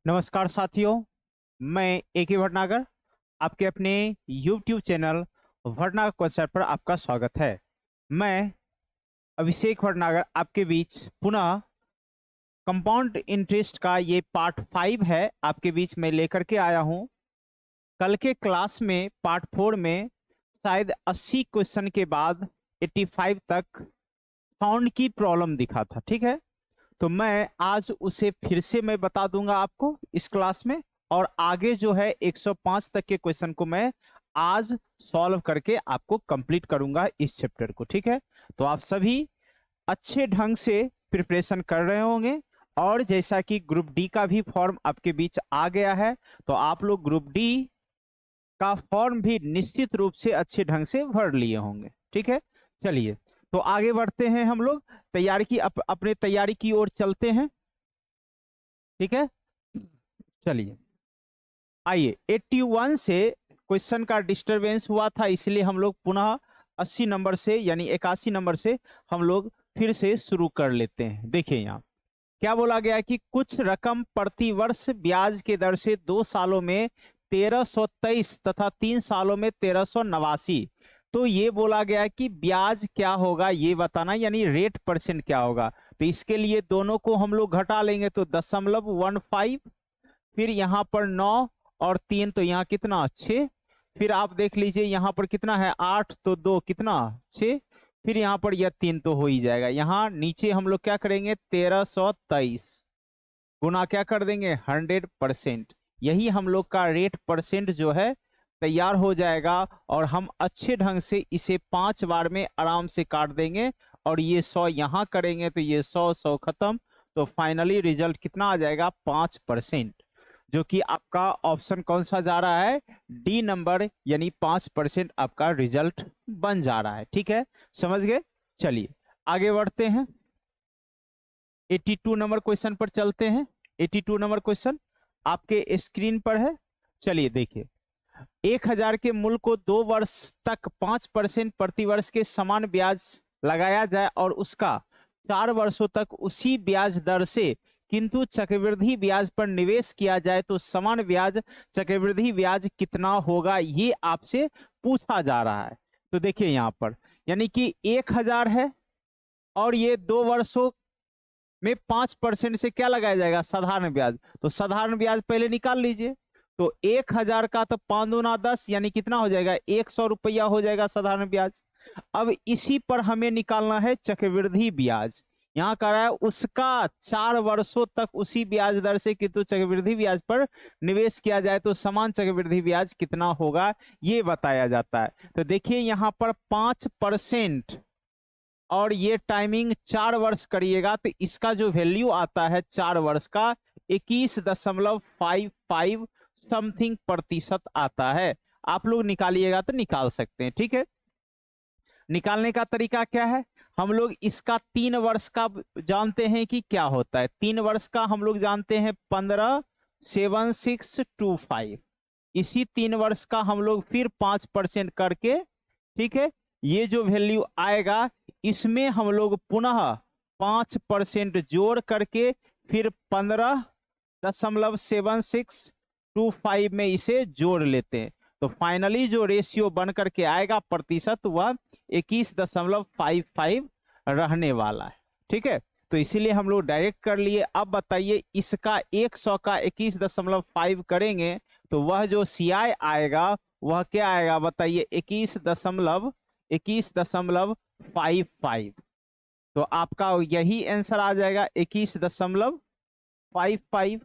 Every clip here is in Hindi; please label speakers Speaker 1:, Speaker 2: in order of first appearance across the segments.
Speaker 1: नमस्कार साथियों, मैं ए.के. भटनागर आपके अपने YouTube चैनल भटनागर कॉन्सेप्ट पर आपका स्वागत है। मैं अभिषेक भटनागर आपके बीच पुनः कंपाउंड इंटरेस्ट का ये पार्ट 5 है आपके बीच में लेकर के आया हूँ। कल के क्लास में पार्ट 4 में शायद 80 क्वेश्चन के बाद 85 तक फाउंड की प्रॉब्लम दिखा था, ठीक है। तो मैं आज उसे फिर से मैं बता दूंगा आपको इस क्लास में, और आगे जो है 105 तक के क्वेश्चन को मैं आज सॉल्व करके आपको कंप्लीट करूंगा इस चैप्टर को, ठीक है। तो आप सभी अच्छे ढंग से प्रिपरेशन कर रहे होंगे, और जैसा कि ग्रुप डी का भी फॉर्म आपके बीच आ गया है, तो आप लोग ग्रुप डी का फॉर्म भी निश्चित रूप से अच्छे ढंग से भर लिए होंगे, ठीक है। चलिए, तो आगे बढ़ते हैं, हम लोग तैयारी की अपने तैयारी की ओर चलते हैं, ठीक है। चलिए, आइए 81 से क्वेश्चन का डिस्टरबेंस हुआ था, इसलिए हम लोग पुनः 80 नंबर से यानी 81 नंबर से हम लोग फिर से शुरू कर लेते हैं। देखिए यहाँ क्या बोला गया है कि कुछ रकम प्रति वर्ष ब्याज के दर से 2 सालों में 1323 तथा 3 सालों में 1389। तो ये बोला गया है कि ब्याज क्या होगा ये बताना, यानी रेट परसेंट क्या होगा। तो इसके लिए दोनों को हम लोग घटा लेंगे, तो 0.15, फिर यहाँ पर 9 और 3, तो यहाँ कितना 6। फिर आप देख लीजिए यहाँ पर कितना है 8, तो 2 कितना 6, फिर यहाँ पर यह 3 तो हो ही जाएगा। यहाँ नीचे हम लोग क्या करेंगे 1323 गुना क्या कर देंगे 100%। यही हम लोग का रेट परसेंट जो है तैयार हो जाएगा, और हम अच्छे ढंग से इसे 5 बार में आराम से काट देंगे, और ये 100 यहाँ करेंगे तो ये 100 खत्म। तो फाइनली रिजल्ट कितना आ जाएगा 5%, जो कि आपका ऑप्शन कौन सा जा रहा है डी नंबर, यानी 5% आपका रिजल्ट बन जा रहा है, ठीक है। समझ गए। चलिए आगे बढ़ते हैं, 82 नंबर क्वेश्चन पर चलते हैं। 82 नंबर क्वेश्चन आपके स्क्रीन पर है। चलिए देखिए, 1000 के मूल्य को 2 वर्ष तक 5% प्रति वर्ष के समान ब्याज लगाया जाए, और उसका 4 वर्षों तक उसी ब्याज दर से किंतु चक्रवृद्धि ब्याज पर निवेश किया जाए, तो समान ब्याज चक्रवृद्धि ब्याज कितना होगा, ये आपसे पूछा जा रहा है। तो देखिए यहाँ पर यानी कि 1000 है, और ये 2 वर्षों में 5% से क्या लगाया जाएगा साधारण ब्याज। तो साधारण ब्याज पहले निकाल लीजिए, तो 1000 का तो 5 दूना 10, यानी कितना हो जाएगा 100 रुपया हो जाएगा साधारण ब्याज। अब इसी पर हमें निकालना है चक्रवृद्धि ब्याज। यहाँ कह रहा है उसका 4 वर्षों तक उसी ब्याज दर से किंतु चक्रवृद्धि ब्याज पर निवेश किया जाए, तो समान चक्रवृद्धि ब्याज कितना होगा ये बताया जाता है। तो देखिए यहाँ पर 5%, और ये टाइमिंग 4 वर्ष करिएगा, तो इसका जो वैल्यू आता है 4 वर्ष का 21.55 समथिंग प्रतिशत आता है। आप लोग निकालिएगा तो निकाल सकते हैं, ठीक है। निकालने का तरीका क्या है, हम लोग इसका 3 वर्ष का जानते हैं कि क्या होता है। 3 वर्ष का हम लोग जानते हैं 157625। इसी 3 वर्ष का हम लोग फिर 5% करके, ठीक है, ये जो वैल्यू आएगा इसमें हम लोग पुनः 5% जोड़ करके फिर 15.7625 में इसे जोड़ लेते हैं, तो फाइनली जो रेशियो बन करके आएगा प्रतिशत वह 21.55 रहने वाला है, ठीक है। तो इसीलिए हम लोग डायरेक्ट कर लिए। अब बताइए इसका 100 का 21.5 करेंगे, तो वह जो CI आएगा वह क्या आएगा बताइए 21.55। तो आपका यही आंसर आ जाएगा 21.55,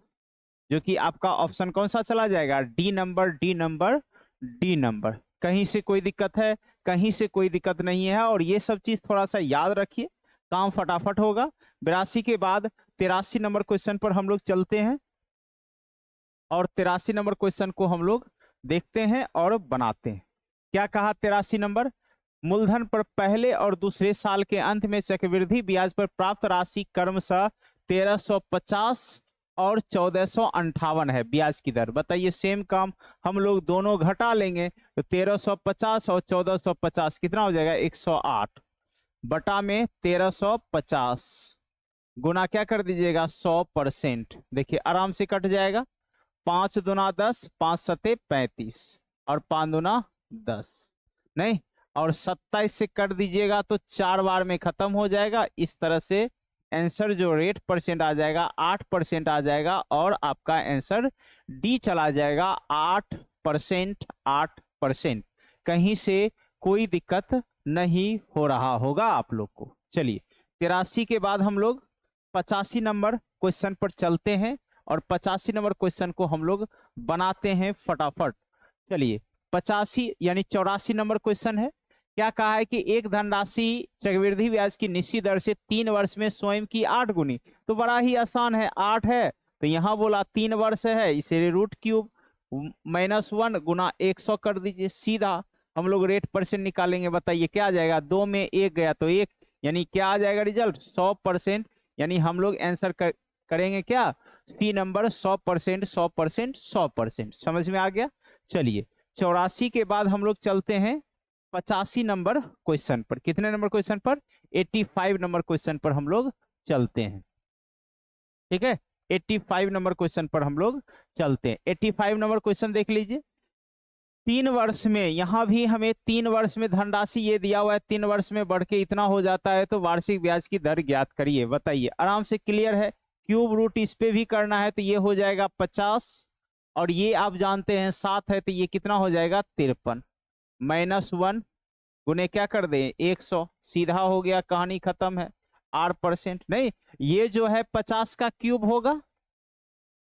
Speaker 1: जो कि आपका ऑप्शन कौन सा चला जाएगा D number, D number, D number. कहीं से कोई दिक्कत है, कहीं से कोई दिक्कत नहीं है, और ये सब चीज थोड़ा सा याद रखिए, काम फटाफट होगा। 82 के बाद 83 नंबर क्वेश्चन पर हम लोग चलते हैं, और 83 नंबर क्वेश्चन को हम लोग देखते हैं और बनाते हैं। क्या कहा 83 नंबर, मूलधन पर पहले और दूसरे साल के अंत में चक्रवृद्धि ब्याज पर प्राप्त राशि क्रमशः 1350 और 1458 है ब्याज की दर। बताइए सेम काम हम लोग दोनों घटा लेंगे, तो 1350 और 1450 कितना हो जाएगा 108 बटा में 1350, गुना क्या कर दीजिएगा 100%। देखिए आराम से कट जाएगा। 5 दूना 10, 5 सते 35 और 5 दूना 10 नहीं, और 27 से कर दीजिएगा तो 4 बार में खत्म हो जाएगा। इस तरह से आंसर जो रेट परसेंट आ जाएगा 8% आ जाएगा और आपका आंसर डी चला जाएगा 8%। 8%। कहीं से कोई दिक्कत नहीं हो रहा होगा आप लोग को। चलिए 83 के बाद हम लोग 85 नंबर क्वेश्चन पर चलते हैं और 85 नंबर क्वेश्चन को हम लोग बनाते हैं फटाफट। चलिए 85 यानी 84 नंबर क्वेश्चन है। क्या कहा है कि एक धनराशि चक्रवृद्धि ब्याज की निश्चित दर से 3 वर्ष में स्वयं की 8 गुनी। तो बड़ा ही आसान है, 8 है तो यहां बोला 3 वर्ष है, इसे रूट क्यूब -1 गुना 100 कर दीजिए। सीधा हम लोग रेट परसेंट निकालेंगे। बताइए क्या आ जाएगा, 2 में 1 गया तो 1, यानी क्या आ जाएगा रिजल्ट 100%। यानी हम लोग आंसर करेंगे क्या, सी नंबर 100%। 100%। 100%। समझ में आ गया। चलिए 84 के बाद हम लोग चलते हैं 85 नंबर क्वेश्चन पर। कितने नंबर क्वेश्चन पर, 85 नंबर क्वेश्चन पर हम लोग चलते हैं। ठीक है 85 नंबर क्वेश्चन पर हम लोग चलते हैं। 85 नंबर क्वेश्चन देख लीजिए। 3 वर्ष में, यहां भी हमें 3 वर्ष में धनराशि ये दिया हुआ है, 3 वर्ष में बढ़ के इतना हो जाता है तो वार्षिक ब्याज की दर ज्ञात करिए। बताइए आराम से, क्लियर है। क्यूब रूट इस पे भी करना है तो ये हो जाएगा 50 और ये आप जानते हैं 7 है तो ये कितना हो जाएगा 53 -1 गुने क्या कर दें 100। सीधा हो गया, कहानी खत्म है। 8% नहीं, ये जो है 50 का क्यूब होगा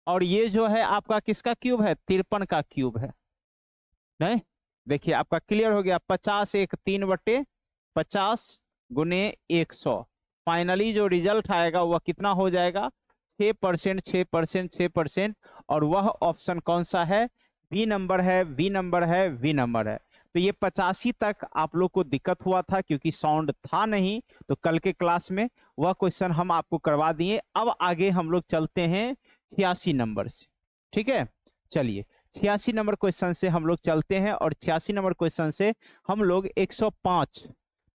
Speaker 1: और ये जो है आपका किसका क्यूब है, 53 का क्यूब है। नहीं, देखिए आपका क्लियर हो गया। 50 एक 3/50 गुने 100। फाइनली जो रिजल्ट आएगा वह कितना हो जाएगा 6%। 6%। 6%। और वह ऑप्शन कौन सा है, बी नंबर है। बी नंबर है। बी नंबर है। तो ये 85 तक आप लोग को दिक्कत हुआ था क्योंकि साउंड था नहीं, तो कल के क्लास में वह क्वेश्चन हम आपको करवा दिए। अब आगे हम लोग चलते हैं 86 नंबर से। ठीक है चलिए 86 नंबर क्वेश्चन से हम लोग चलते हैं और 86 नंबर क्वेश्चन से हम लोग 105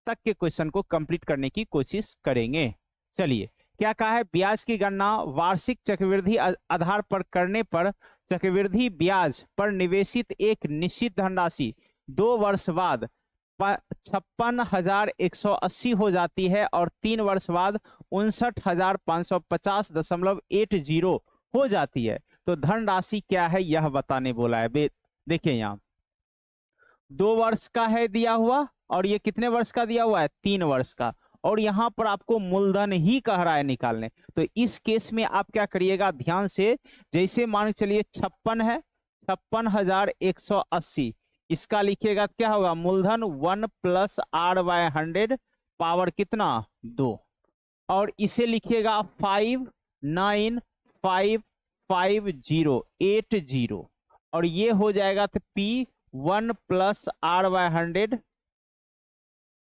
Speaker 1: तक के क्वेश्चन को कंप्लीट करने की कोशिश करेंगे। चलिए क्या कहा है, ब्याज की गणना वार्षिक चक्रवृद्धि आधार पर करने पर चक्रवृद्धि ब्याज पर निवेशित एक निश्चित धनराशि 2 वर्ष बाद 56,180 हो जाती है और 3 वर्ष बाद 59,550.80 हो जाती है। तो धनराशि क्या है यह बताने बोला है। देखिए यहाँ 2 वर्ष का है दिया हुआ और ये कितने वर्ष का दिया हुआ है 3 वर्ष का, और यहां पर आपको मूलधन ही कह रहा है निकालने। तो इस केस में आप क्या करिएगा ध्यान से, जैसे मान के चलिए 56 है, 56,180 इसका लिखिएगा क्या होगा मूलधन 1 + r/100 पावर कितना 2, और इसे लिखिएगा 59,550.80 और ये हो जाएगा तो P 1 + r/100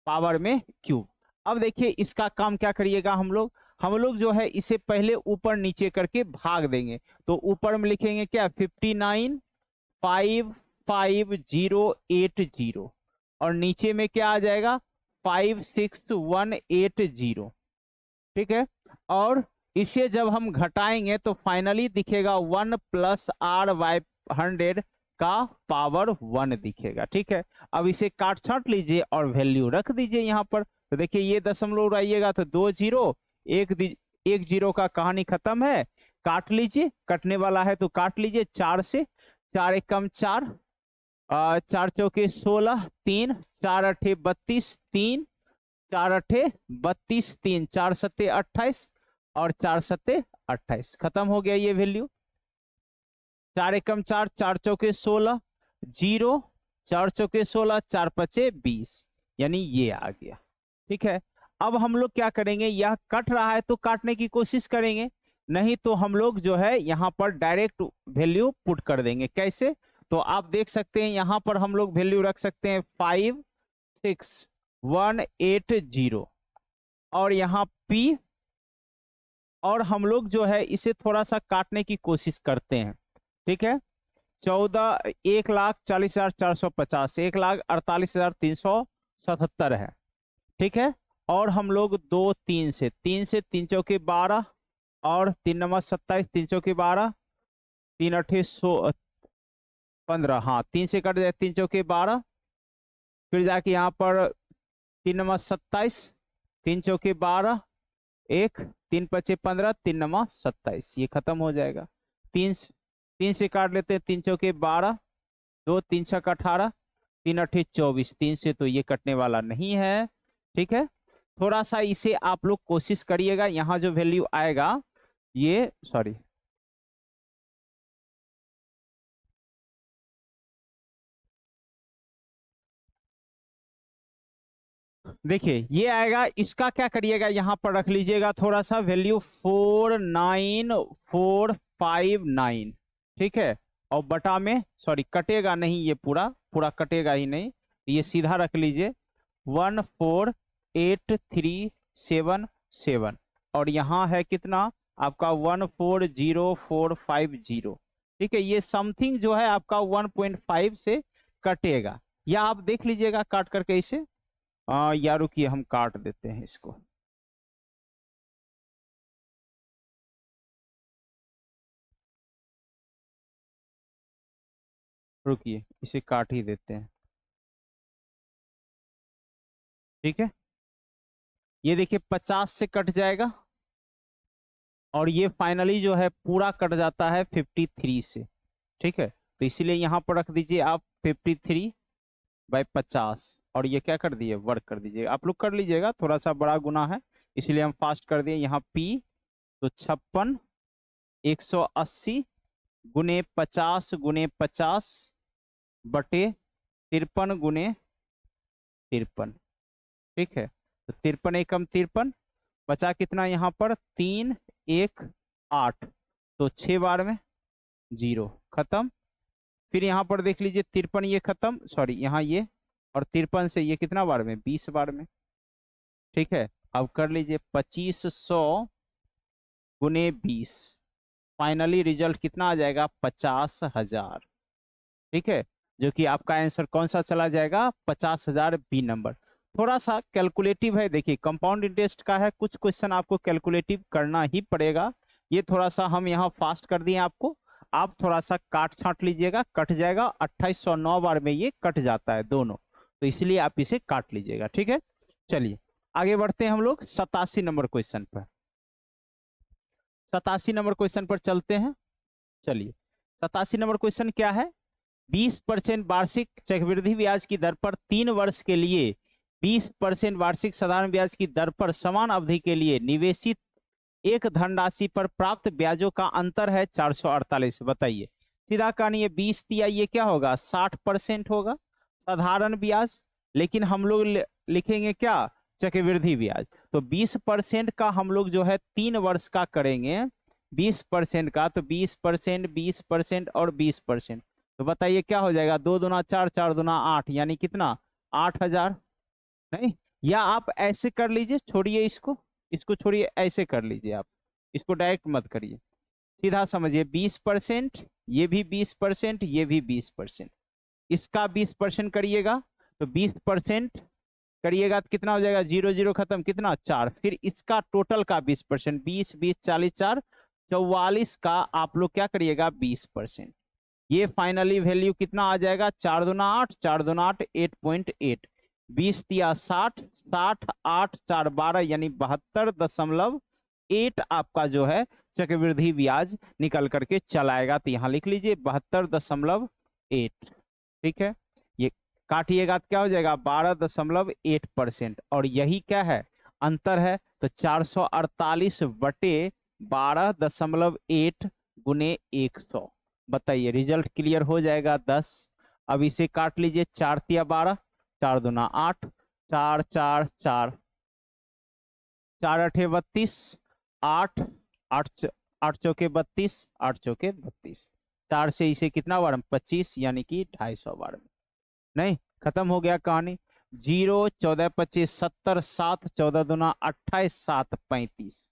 Speaker 1: पावर में क्यूब। अब देखिए इसका काम क्या करिएगा, हम लोग जो है इसे पहले ऊपर नीचे करके भाग देंगे। तो ऊपर में लिखेंगे क्या 59,550.80 और नीचे में क्या आ जाएगा 56,180। ठीक है, और इसे जब हम घटाएंगे तो फाइनली दिखेगा 1 + r/100 का पावर 1 दिखेगा। ठीक है, अब इसे काट छाट लीजिए और वैल्यू रख दीजिए यहाँ पर। तो देखिए ये दशमलव उड़ाइएगा तो 2 0 1 0 का कहानी खत्म है। काट लीजिए, कटने वाला है तो काट लीजिए। 4 से 4 एकम 4, 4 चौके 16, 3 4 अठे 32, 3 4 अठे 32, 3 4 सत्ते 28 और 4 सत्ते 28 खत्म हो गया ये वैल्यू। 4 एकम 4, 4 चौके 16, 0 4 चौके 16, 4 पचे 20, यानी ये आ गया। ठीक है, अब हम लोग क्या करेंगे, यह कट रहा है तो काटने की कोशिश करेंगे, नहीं तो हम लोग जो है यहाँ पर डायरेक्ट वैल्यू पुट कर देंगे। कैसे, तो आप देख सकते हैं यहाँ पर हम लोग वैल्यू रख सकते हैं 56,180 और यहाँ P, और हम लोग जो है इसे थोड़ा सा काटने की कोशिश करते हैं। ठीक है, 1,40,450, 1,48,377 है। ठीक है, और हम लोग 2 3 से 3 चौके 12 और 3 नंबर 27, 3 चौके 12, 3 अठे 15, हाँ 3 से कट जाए 3 चौके 12, फिर जाके यहाँ पर 3 नंबर 27, 3 चौके 12, 1, 3 पचे 15, 3 नंबर 27, ये खत्म हो जाएगा। 3 से काट लेते हैं, 3 चौके 12, 2 3 छक 18, 3 अठे 24, 3 से तो ये कटने वाला नहीं है। ठीक है, थोड़ा सा इसे आप लोग कोशिश करिएगा, यहाँ जो वैल्यू आएगा ये सॉरी देखिए ये आएगा, इसका क्या करिएगा, यहाँ पर रख लीजिएगा थोड़ा सा वैल्यू 49459। ठीक है, और बटा में सॉरी कटेगा नहीं, ये पूरा पूरा कटेगा ही नहीं, ये सीधा रख लीजिए 1483777 और यहाँ है कितना आपका 140450। ठीक है, ये समथिंग जो है आपका 1.5 से कटेगा, या आप देख लीजिएगा काट करके इसे। या रुकिए हम काट देते हैं इसको। रुकिए इसे काट ही देते हैं। ठीक है, ये देखिए 50 से कट जाएगा और ये फाइनली जो है पूरा कट जाता है 53 से। ठीक है, तो इसीलिए यहाँ पर रख दीजिए आप 53/50 और ये क्या कर दिए वर्क कर दीजिए, आप लोग कर लीजिएगा, थोड़ा सा बड़ा गुना है इसलिए हम फास्ट कर दिए। यहाँ P तो 56 180 गुने 50 गुने 50 बटे 53 गुने 53। ठीक है, तो 53 एकम 53, बचा कितना यहाँ पर 3 1 8, तो 6 बार में 0 खत्म। फिर यहाँ पर देख लीजिए 53 ये खत्म, सॉरी यहाँ ये, और 53 से ये कितना बार में 20 बार में। ठीक है, अब कर लीजिए 2500 गुने 20, फाइनली रिजल्ट कितना आ जाएगा 50,000। ठीक है, जो कि आपका आंसर कौन सा चला जाएगा 50,000 बी नंबर। थोड़ा सा कैलकुलेटिव है, देखिए कंपाउंड इंटरेस्ट का है, कुछ क्वेश्चन आपको कैलकुलेटिव करना ही पड़ेगा। ये थोड़ा सा हम यहाँ फास्ट कर दिए आपको, आप थोड़ा सा काट छांट लीजिएगा, कट जाएगा 2809 बार में ये कट जाता है दोनों, तो इसलिए आप इसे काट लीजिएगा। ठीक है, चलिए आगे बढ़ते हैं हम लोग 87 नंबर क्वेश्चन पर। 87 नंबर क्वेश्चन पर चलते हैं। चलिए 87 नंबर क्वेश्चन क्या है, 20% वार्षिक चक्रवृद्धि ब्याज की दर पर 3 वर्ष के लिए 20% वार्षिक साधारण ब्याज की दर पर समान अवधि के लिए निवेशित एक धनराशि पर प्राप्त ब्याजों का अंतर है 448। बताइए, सीधा कहानी है 20 दिया, ये क्या होगा 60% होगा साधारण ब्याज, लेकिन हम लोग लिखेंगे क्या चक्रवृद्धि ब्याज, तो 20% का हम लोग जो है 3 वर्ष का करेंगे 20% का, तो 20% 20% और 20%, तो बताइए क्या हो जाएगा 2 दूना 4 4 दूना 8, यानी कितना 8000। नहीं, या आप ऐसे कर लीजिए, छोड़िए इसको छोड़िए, ऐसे कर लीजिए, आप इसको डायरेक्ट मत करिए, सीधा समझिए 20%, ये भी 20%, ये भी 20%, इसका 20% करिएगा तो 20% करिएगा तो कितना हो जाएगा 0 0 खत्म, कितना 4, फिर इसका टोटल का 20%, 20 20 40 4 44 का आप लोग क्या करिएगा 20%, ये फाइनली वैल्यू कितना आ जाएगा 4 दूना 8 4 दूना 8 8.8, 20 तिया 60 60 8 4 12, यानी 72.8 आपका जो है चक्रवृद्धि ब्याज निकल करके चलाएगा, तो यहाँ लिख लीजिए 72.8। ठीक है, ये काटिएगा तो क्या हो जाएगा 12.8%, और यही क्या है अंतर है, तो 448 बटे 12.8 गुने 100। बताइए रिजल्ट क्लियर हो जाएगा 10। अब इसे काट लीजिए 4 तिया 12 4 दूना 8 4 4 4 4 अठे 32 8 8 8 चौके 32 8 चौके 32, 4 से इसे कितना बार 25, यानी कि 250 बार में। नहीं, खत्म हो गया कहानी। 0 14 25 70 7 14 दूना 28 7 35,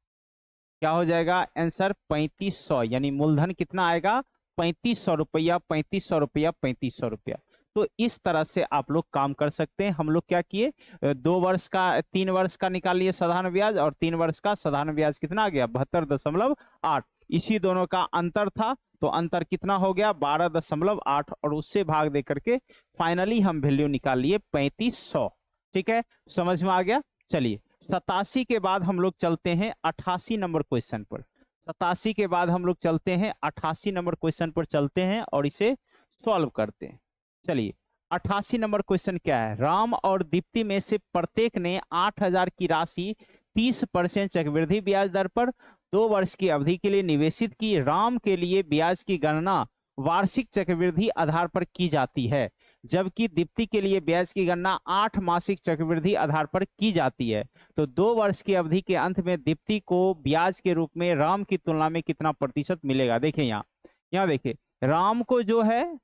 Speaker 1: क्या हो जाएगा आंसर 3500, यानी मूलधन कितना आएगा 3500 रुपया 3500 रुपया 3500 रुपया। तो इस तरह से आप लोग काम कर सकते हैं। हम लोग क्या किए, 2 वर्ष का 3 वर्ष का निकाल लिए साधारण ब्याज, और 3 वर्ष का साधारण ब्याज कितना आ गया 72.8। इसी दोनों का अंतर था, तो अंतर कितना हो गया 12.8, और उससे भाग दे करके फाइनली हम वैल्यू निकाल लिए 3500। ठीक है, समझ में आ गया। चलिए 87 के बाद हम लोग चलते हैं 88 नंबर क्वेश्चन पर। 87 के बाद हम लोग चलते हैं 88 नंबर क्वेश्चन पर चलते हैं और इसे सॉल्व करते हैं। चलिए 88 नंबर क्वेश्चन क्या है, राम और दीप्ति में से प्रत्येक ने 8000 की राशि 30% चक्रवृद्धि ब्याज दर पर 2 वर्ष की अवधि के लिए निवेशित की। राम के लिए ब्याज की गणना वार्षिक चक्रवृद्धि आधार पर की जाती है, जबकि दीप्ति के लिए ब्याज की गणना 8 मासिक चक्रवृद्धि आधार पर की जाती है। तो 2 वर्ष की अवधि के अंत में दीप्ति को ब्याज के रूप में राम की तुलना में कितना प्रतिशत मिलेगा। देखिए यहाँ देखिए, राम को जो है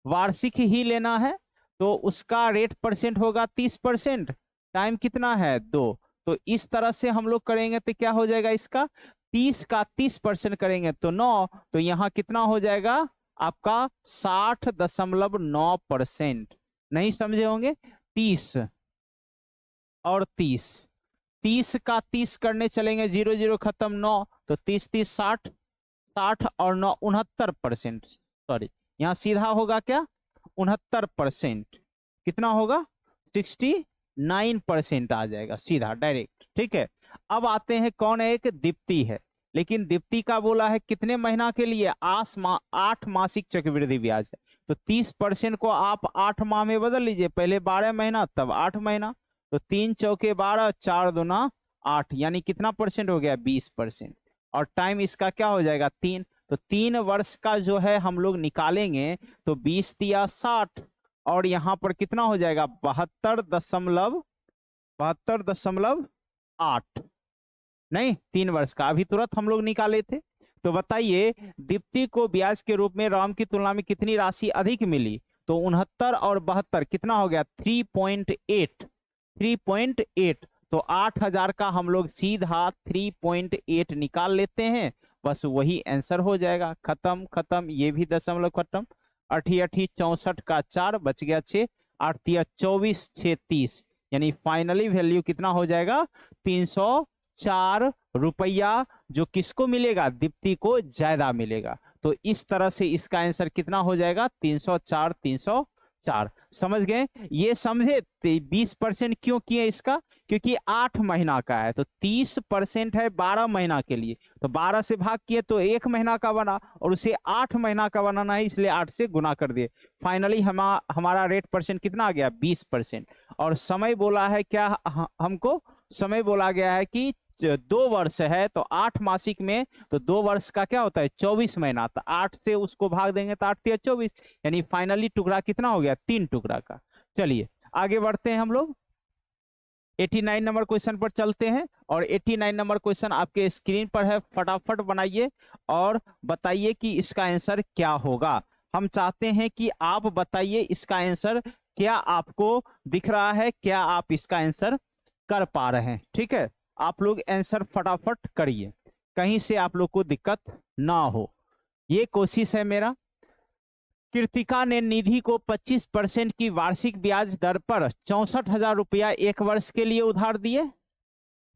Speaker 1: वार्षिक ही लेना है, तो उसका रेट परसेंट होगा 30%, टाइम कितना है 2। तो इस तरह से हम लोग करेंगे तो क्या हो जाएगा, इसका 30 का 30% करेंगे तो 9, तो यहाँ कितना हो जाएगा आपका 60.9%। नहीं समझे होंगे, 30 और 30, 30 का 30 करने चलेंगे, 0 0 खत्म 9, तो 30 30 60, 60 और 9 69%। सॉरी, यहाँ सीधा होगा क्या 69%, कितना होगा 69% आ जाएगा सीधा डायरेक्ट। ठीक है, अब आते हैं कौन है, एक दीप्ति है, लेकिन दीप्ति का बोला है कितने महीना के लिए, 8 मासिक चक्रवृद्धि ब्याज है। तो 30% को आप 8 माह में बदल लीजिए, पहले 12 महीना तब 8 महीना, तो 3 चौके 12, 4 दूना 8, यानी कितना परसेंट हो गया 20%। और टाइम इसका क्या हो जाएगा 3, तो 3 वर्ष का जो है हम लोग निकालेंगे तो 20 तिया 60, और यहाँ पर कितना हो जाएगा 72.8। नहीं, 3 वर्ष का अभी तुरंत हम लोग निकाले थे। तो बताइए दीप्ति को ब्याज के रूप में राम की तुलना में कितनी राशि अधिक मिली, तो 69 और 72 कितना हो गया 3.8। तो 8000 का हम लोग सीधा 3.8 निकाल लेते हैं, बस वही आंसर हो जाएगा। खत्म खत्म, ये भी दशमलव खत्म, 8 8 64 का 4 बच गया 6, 8 तिया 24, 6 30, यानी फाइनली वैल्यू कितना हो जाएगा 304 रुपया, जो किसको मिलेगा दीप्ति को ज्यादा मिलेगा। तो इस तरह से इसका आंसर कितना हो जाएगा 304 304। समझ गए, ये समझे 20% क्यों किए इसका, क्योंकि 8 महीना का है, तो 30% है 12 महीना के लिए, तो 12 से भाग किए तो 1 महीना का बना, और उसे 8 महीना का बनाना है, इसलिए 8 से गुना कर दिए। फाइनली हमारा रेट परसेंट कितना आ गया 20%। और समय बोला है क्या, हमको समय बोला गया है कि 2 वर्ष है, तो 8 मासिक में, तो 2 वर्ष का क्या होता है 24 महीना, तो 8 से उसको भाग देंगे तो 8 तिया 24, यानी फाइनली टुकड़ा कितना हो गया 3 टुकड़ा का। चलिए आगे बढ़ते हैं हम लोग 89 नंबर क्वेश्चन पर चलते हैं, और 89 नंबर क्वेश्चन आपके स्क्रीन पर है, फटाफट बनाइए और बताइए कि इसका आंसर क्या होगा। हम चाहते हैं कि आप बताइए इसका आंसर क्या आपको दिख रहा है, क्या आप इसका आंसर कर पा रहे हैं। ठीक है, आप लोग आंसर फटाफट करिए, कहीं से आप लोग को दिक्कत ना हो, ये कोशिश है मेरा। कृतिका ने निधि को 25% की वार्षिक ब्याज दर पर 64,000 रुपया 1 वर्ष के लिए उधार दिए।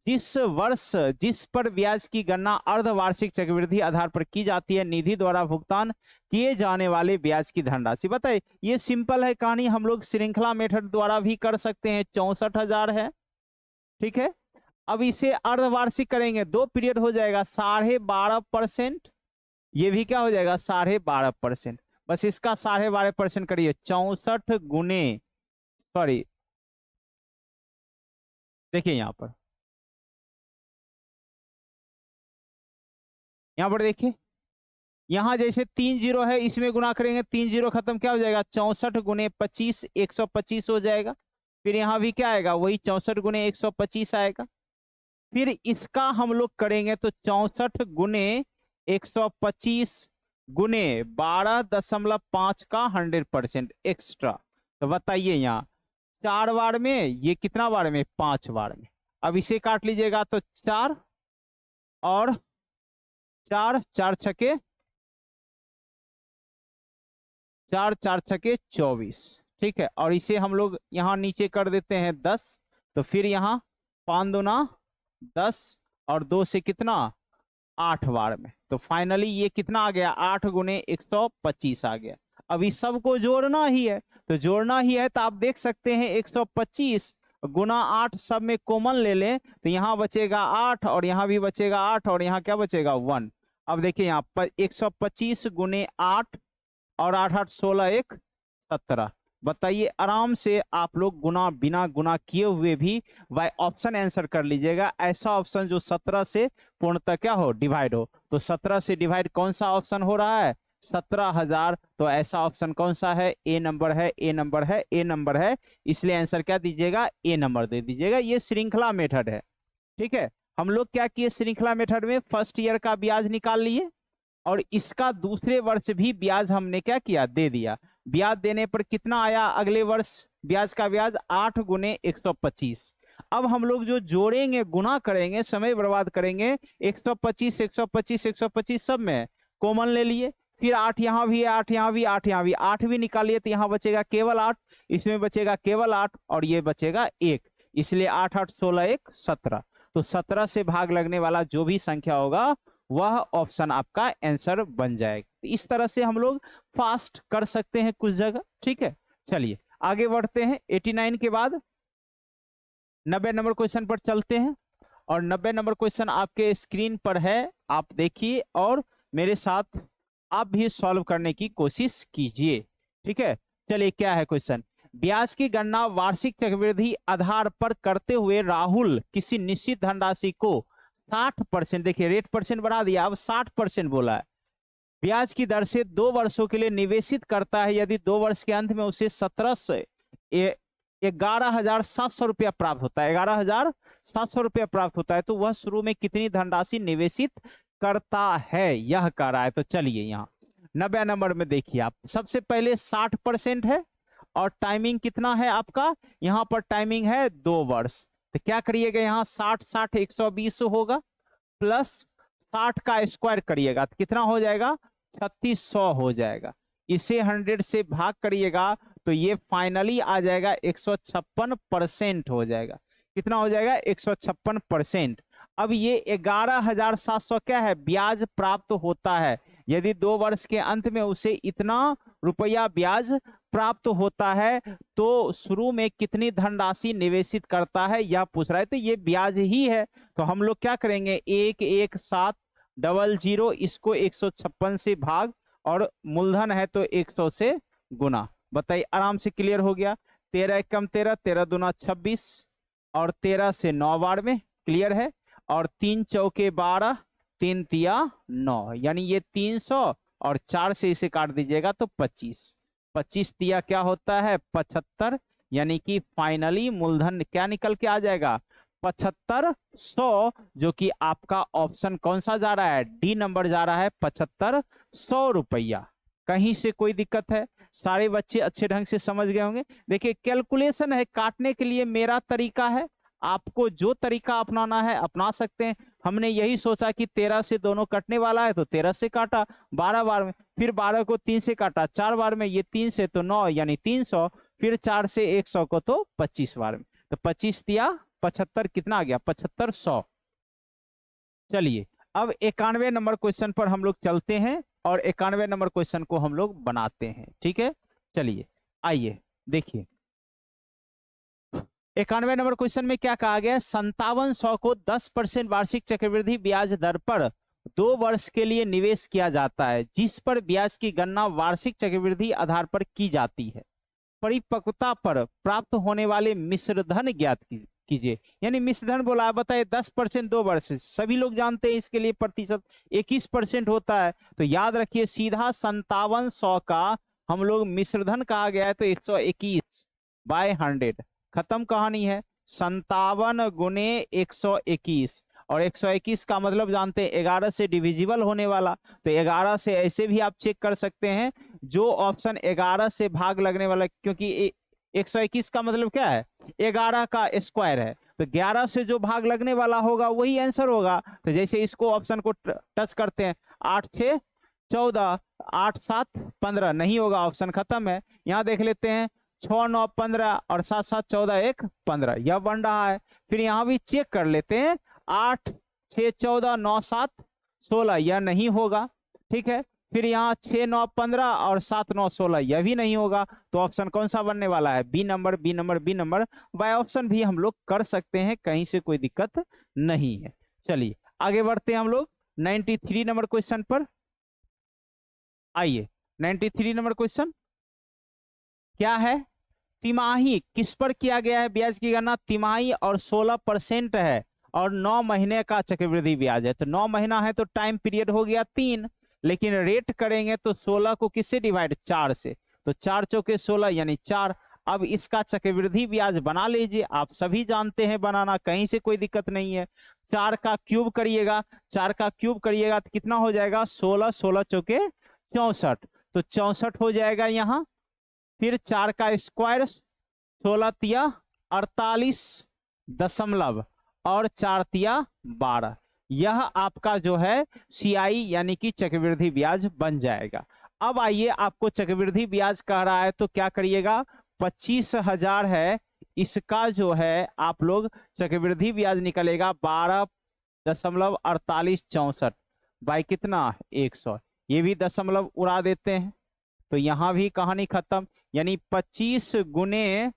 Speaker 1: जिस पर ब्याज की गणना अर्धवार्षिक चक्रवृद्धि आधार पर की जाती है, निधि द्वारा भुगतान किए जाने वाले ब्याज की धनराशि बताइए। ये सिंपल है कहानी, हम लोग श्रृंखला मेथड द्वारा भी कर सकते हैं। 64,000 है, ठीक है। अब इसे अर्धवार्षिक करेंगे, 2 पीरियड हो जाएगा 12.5%, ये भी क्या हो जाएगा 12.5%। बस इसका 12.5% करिए, 64 गुने, सॉरी देखिए यहाँ पर देखिए, यहाँ जैसे 3 जीरो है, इसमें गुना करेंगे 3 जीरो खत्म, क्या हो जाएगा 64 गुने 25, 125 हो जाएगा। फिर यहाँ भी क्या आएगा, वही 64 गुने 125 आएगा। फिर इसका हम लोग करेंगे तो 64 गुने 125 गुने 12.5 का 100% एक्स्ट्रा। तो बताइए यहाँ 4 बार में, ये कितना बार में 5 बार में। अब इसे काट लीजिएगा तो 4 और 4, 4 छके 4, 4 छके 24, ठीक है, और इसे हम लोग यहाँ नीचे कर देते हैं 10, तो फिर यहाँ 5 दूना 10 और 2 से कितना 8 बार में, तो फाइनली ये कितना आ गया 8 गुने 125 आ गया। अब इस सब को जोड़ना ही है, तो जोड़ना ही है तो आप देख सकते हैं 125 गुना 8 सब में कॉमन ले लें तो यहाँ बचेगा 8 और यहाँ भी बचेगा 8 और यहाँ क्या बचेगा 1। अब देखिए यहाँ पर 125 गुने 8 और 8 8 16 1 17। बताइए आराम से आप लोग गुना बिना गुना किए हुए भी बाय ऑप्शन आंसर कर लीजिएगा। ऐसा ऑप्शन जो 17 से पूर्णतः क्या हो डिवाइड हो, तो 17 से डिवाइड कौन सा ऑप्शन हो रहा है 17,000, तो ऐसा ऑप्शन कौन सा है ए नंबर है, ए नंबर है, ए नंबर है, इसलिए आंसर क्या दीजिएगा ए नंबर दे दीजिएगा। ये श्रृंखला मेथड है, ठीक है। हम लोग क्या किए श्रृंखला मेथड में फर्स्ट ईयर का ब्याज निकाल लिए और इसका दूसरे वर्ष भी ब्याज हमने क्या किया दे दिया। ब्याज देने पर कितना आया अगले वर्ष ब्याज का ब्याज 8 गुने 125। अब हम लोग जो जोड़ेंगे गुना करेंगे समय बर्बाद करेंगे 125 125 125 सब में कॉमन ले लिए, फिर 8 यहाँ भी 8 यहाँ भी 8 यहाँ भी 8 भी निकालिए तो यहाँ बचेगा केवल 8, इसमें बचेगा केवल 8 और ये बचेगा 1, इसलिए 8 8 16 1 17। तो 17 से भाग लगने वाला जो भी संख्या होगा वह ऑप्शन आपका आंसर बन जाएगा। तो इस तरह से हम लोग फास्ट कर सकते हैं कुछ जगह, ठीक है। चलिए आगे बढ़ते हैं 89 के बाद 90 नंबर क्वेश्चन पर चलते हैं और 90 नंबर क्वेश्चन आपके स्क्रीन पर है, आप देखिए और मेरे साथ आप भी सॉल्व करने की कोशिश कीजिए, ठीक है। चलिए क्या है क्वेश्चन, ब्याज की गणना वार्षिक चक्रवृद्धि आधार पर करते हुए राहुल किसी निश्चित धनराशि को 60%, देखिए रेट परसेंट बढ़ा दिया अब 60% बोला है, ब्याज की दर से 2 वर्षों के लिए निवेशित करता है। यदि 2 वर्ष के अंत में उसे 11,700 रुपया प्राप्त होता है, 11,700 रुपया प्राप्त होता है, तो वह शुरू में कितनी धनराशि निवेशित करता है यह कह रहा है। तो चलिए यहाँ 90 नंबर में देखिए आप सबसे पहले 60% है और टाइमिंग कितना है आपका, यहाँ पर टाइमिंग है 2 वर्ष, तो क्या करिएगा यहाँ 60 60 120 होगा प्लस 60 का स्क्वायर करिएगा तो कितना हो जाएगा 3600 हो जाएगा। इसे 100 से भाग करिएगा तो ये फाइनली आ जाएगा 156% हो जाएगा। कितना हो जाएगा 156%। अब ये 11,700 क्या है ब्याज प्राप्त होता है, यदि 2 वर्ष के अंत में उसे इतना रुपया ब्याज प्राप्त होता है तो शुरू में कितनी धनराशि निवेशित करता है यह पूछ रहा है, तो ये ब्याज ही है। तो हम लोग क्या करेंगे 1,1700 इसको 156 से भाग और मूलधन है तो 100 से गुना। बताइए आराम से क्लियर हो गया। 13 एकम 13, 13 दूना 26 और 13 से 9 बार में क्लियर है, और 3 चौके 12 3 तिया 9, यानी ये 300 और 4 से इसे काट दीजिएगा तो 25, 25 तिया क्या होता है 75, यानी कि फाइनली मूलधन क्या निकल के आ जाएगा 7500, जो कि आपका ऑप्शन कौन सा जा रहा है डी नंबर जा रहा है 7500 रुपया। कहीं से कोई दिक्कत है, सारे बच्चे अच्छे ढंग से समझ गए होंगे। देखिए कैलकुलेशन है, काटने के लिए मेरा तरीका है, आपको जो तरीका अपनाना है अपना सकते हैं। हमने यही सोचा कि 13 से दोनों कटने वाला है तो 13 से काटा 12 बार में, फिर 12 को 3 से काटा 4 बार में, ये 3 से तो 9 यानी 300, फिर 4 से 100 को तो 25 बार में, तो 25 तिया 75 कितना आ गया 7500। चलिए अब 91 नंबर क्वेश्चन पर हम लोग चलते हैं और 91 नंबर क्वेश्चन को हम लोग बनाते हैं, ठीक है। चलिए आइए देखिए 91 नंबर क्वेश्चन में क्या कहा गया है, 5700 को 10% वार्षिक चक्रवृद्धि ब्याज दर पर 2 वर्ष के लिए निवेश किया जाता है, जिस पर ब्याज की गणना वार्षिक चक्रवृद्धि आधार पर की जाती है। परिपक्वता पर प्राप्त होने वाले मिश्रधन ज्ञात कीजिए। यानी मिश्रधन बोला है, बताइए 10% 2 वर्ष, सभी लोग जानते हैं इसके लिए प्रतिशत 21% होता है, तो याद रखिए सीधा 5700 का हम लोग मिश्रधन कहा गया है तो 121 बाय 100, खत्म कहानी है। 57 गुने 121 और 121 का मतलब जानते हैं 11 से डिविजिबल होने वाला, तो 11 से ऐसे भी आप चेक कर सकते हैं जो ऑप्शन 11 से भाग लगने वाला, क्योंकि 121 का मतलब क्या है 11 का स्क्वायर है, तो 11 से जो भाग लगने वाला होगा वही आंसर होगा। तो जैसे इसको ऑप्शन को टच करते हैं 8 6 14 8 7 15 नहीं होगा, ऑप्शन खत्म है। यहाँ देख लेते हैं 6 9 15 और 7 7 14 1 15, यह बन रहा है। फिर यहाँ भी चेक कर लेते हैं, 8 6 14 9 7 16, यह नहीं होगा, ठीक है। फिर यहाँ 6 9 15 और 7 9 16, यह भी नहीं होगा। तो ऑप्शन कौन सा बनने वाला है? B number, B number, B number. By option भी हम लोग कर सकते हैं, कहीं से कोई दिक्कत नहीं है। चलिए आगे बढ़ते हैं हम लोग 93 नंबर क्वेश्चन पर। आइए 93 नंबर क्वेश्चन क्या है? तिमाही किस पर किया गया है ब्याज की गणना? तिमाही और 16% है और 9 महीने का चक्रवृद्धि ब्याज है। तो 9 महीना है तो टाइम पीरियड हो गया 3, लेकिन रेट करेंगे तो 16 को किससे डिवाइड? 4 से। तो 4 चौके 16 यानी 4। अब इसका चक्रवृद्धि ब्याज बना लीजिए, आप सभी जानते हैं बनाना, कहीं से कोई दिक्कत नहीं है। 4 का क्यूब करिएगा, 4 का क्यूब करिएगा तो कितना हो जाएगा? 16, 16 चौके 64, तो 64 हो जाएगा यहाँ। फिर 4 का स्क्वायर, 16 तिया 48 दशमलव और 4 तिया 12, यह आपका जो है सीआई यानी कि चक्रवृद्धि ब्याज बन जाएगा। अब आइए, आपको चक्रवृद्धि ब्याज कह रहा है तो क्या करिएगा? 25,000 है, इसका जो है आप लोग चक्रवृद्धि ब्याज निकलेगा 12.4864 बाई कितना? 100। ये भी दशमलव उड़ा देते हैं तो यहां भी कहानी खत्म, यानी 25 गुने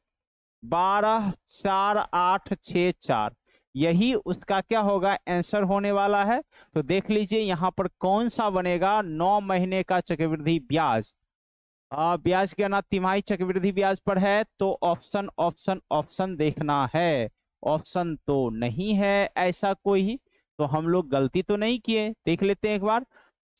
Speaker 1: 12,4864, यही उसका क्या होगा? आंसर होने वाला है। तो देख लीजिए यहां पर कौन सा बनेगा? 9 महीने का चक्रवृद्धि ब्याज। ब्याज के अना तिमाही चक्रवृद्धि ब्याज पर है तो ऑप्शन ऑप्शन ऑप्शन देखना है। ऑप्शन तो नहीं है ऐसा कोई, तो हम लोग गलती तो नहीं किए। देख लेते हैं एक बार।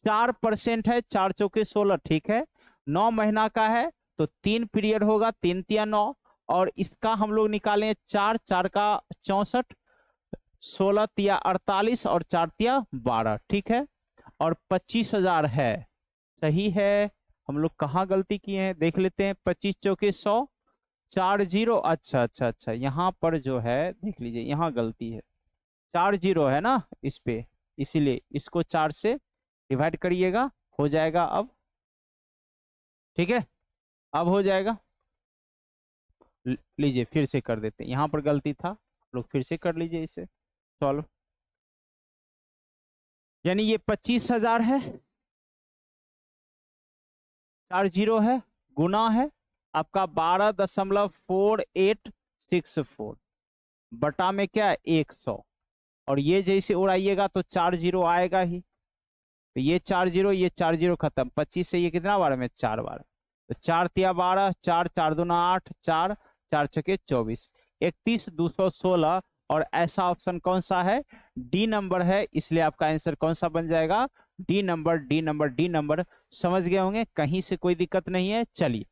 Speaker 1: 4% है, 4 चौके 16, ठीक है। 9 महीना का है तो 3 पीरियड होगा, 3 तिया 9, और इसका हम लोग निकालें 4, 4 का 64, 16 तिया 48 और 4 तिया 12, ठीक है। और 25,000 है, सही है। हम लोग कहाँ गलती किए हैं देख लेते हैं। 25 चौके 100, 4 जीरो, अच्छा अच्छा अच्छा, यहाँ पर जो है देख लीजिए यहाँ गलती है, 4 जीरो है ना इस पे, इसीलिए इसको 4 से डिवाइड करिएगा, हो जाएगा अब, ठीक है। अब हो जाएगा। लीजिए फिर से कर देते हैं, यहाँ पर गलती था, लोग फिर से कर लीजिए इसे सॉल्व। यानी ये 25,000 है, 4 जीरो है, गुना है आपका 12.4864 बटा में क्या है? 100, और ये जैसे उड़ाइएगा तो 4 जीरो आएगा ही, तो ये 4 जीरो, ये 4 जीरो खत्म। 25 से ये कितना बार में? 4 बार, तो 4 तिया 12, 4 4 दूना 8, 4 4 छके 24, 31,216। और ऐसा ऑप्शन कौन सा है? डी नंबर है, इसलिए आपका आंसर कौन सा बन जाएगा? D number, D number, D number. समझ गए होंगे, कहीं से कोई दिक्कत नहीं है। चलिए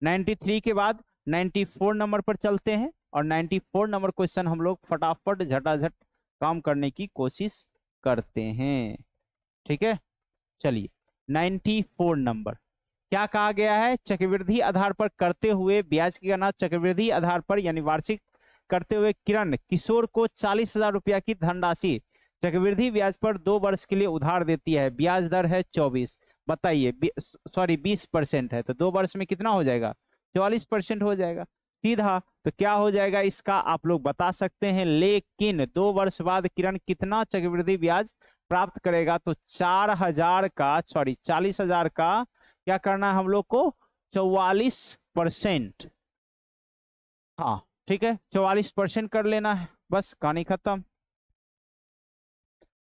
Speaker 1: 93 के बाद 94 नंबर पर चलते हैं, और 94 नंबर क्वेश्चन हम लोग फटाफट झटाझट काम करने की कोशिश करते हैं, ठीक है। चलिए 94 नंबर क्या कहा गया है? चक्रवृद्धि आधार पर करते हुए ब्याज की गणना चक्रवृद्धि आधार पर यानी वार्षिक करते हुए किरण किशोर को 40,000 रुपया की धनराशि चक्रवृद्धि ब्याज पर 2 वर्ष के लिए उधार देती है। ब्याज दर है 24, बताइए, सॉरी 20% है, तो 2 वर्ष में कितना हो जाएगा? 44% हो जाएगा सीधा। तो क्या हो जाएगा इसका आप लोग बता सकते हैं, लेकिन 2 वर्ष बाद किरण कितना चक्रवृद्धि ब्याज प्राप्त करेगा? तो 40,000 का क्या करना है हम लोग को? 44%, हाँ ठीक है, 44% कर लेना है, बस कहानी खत्म।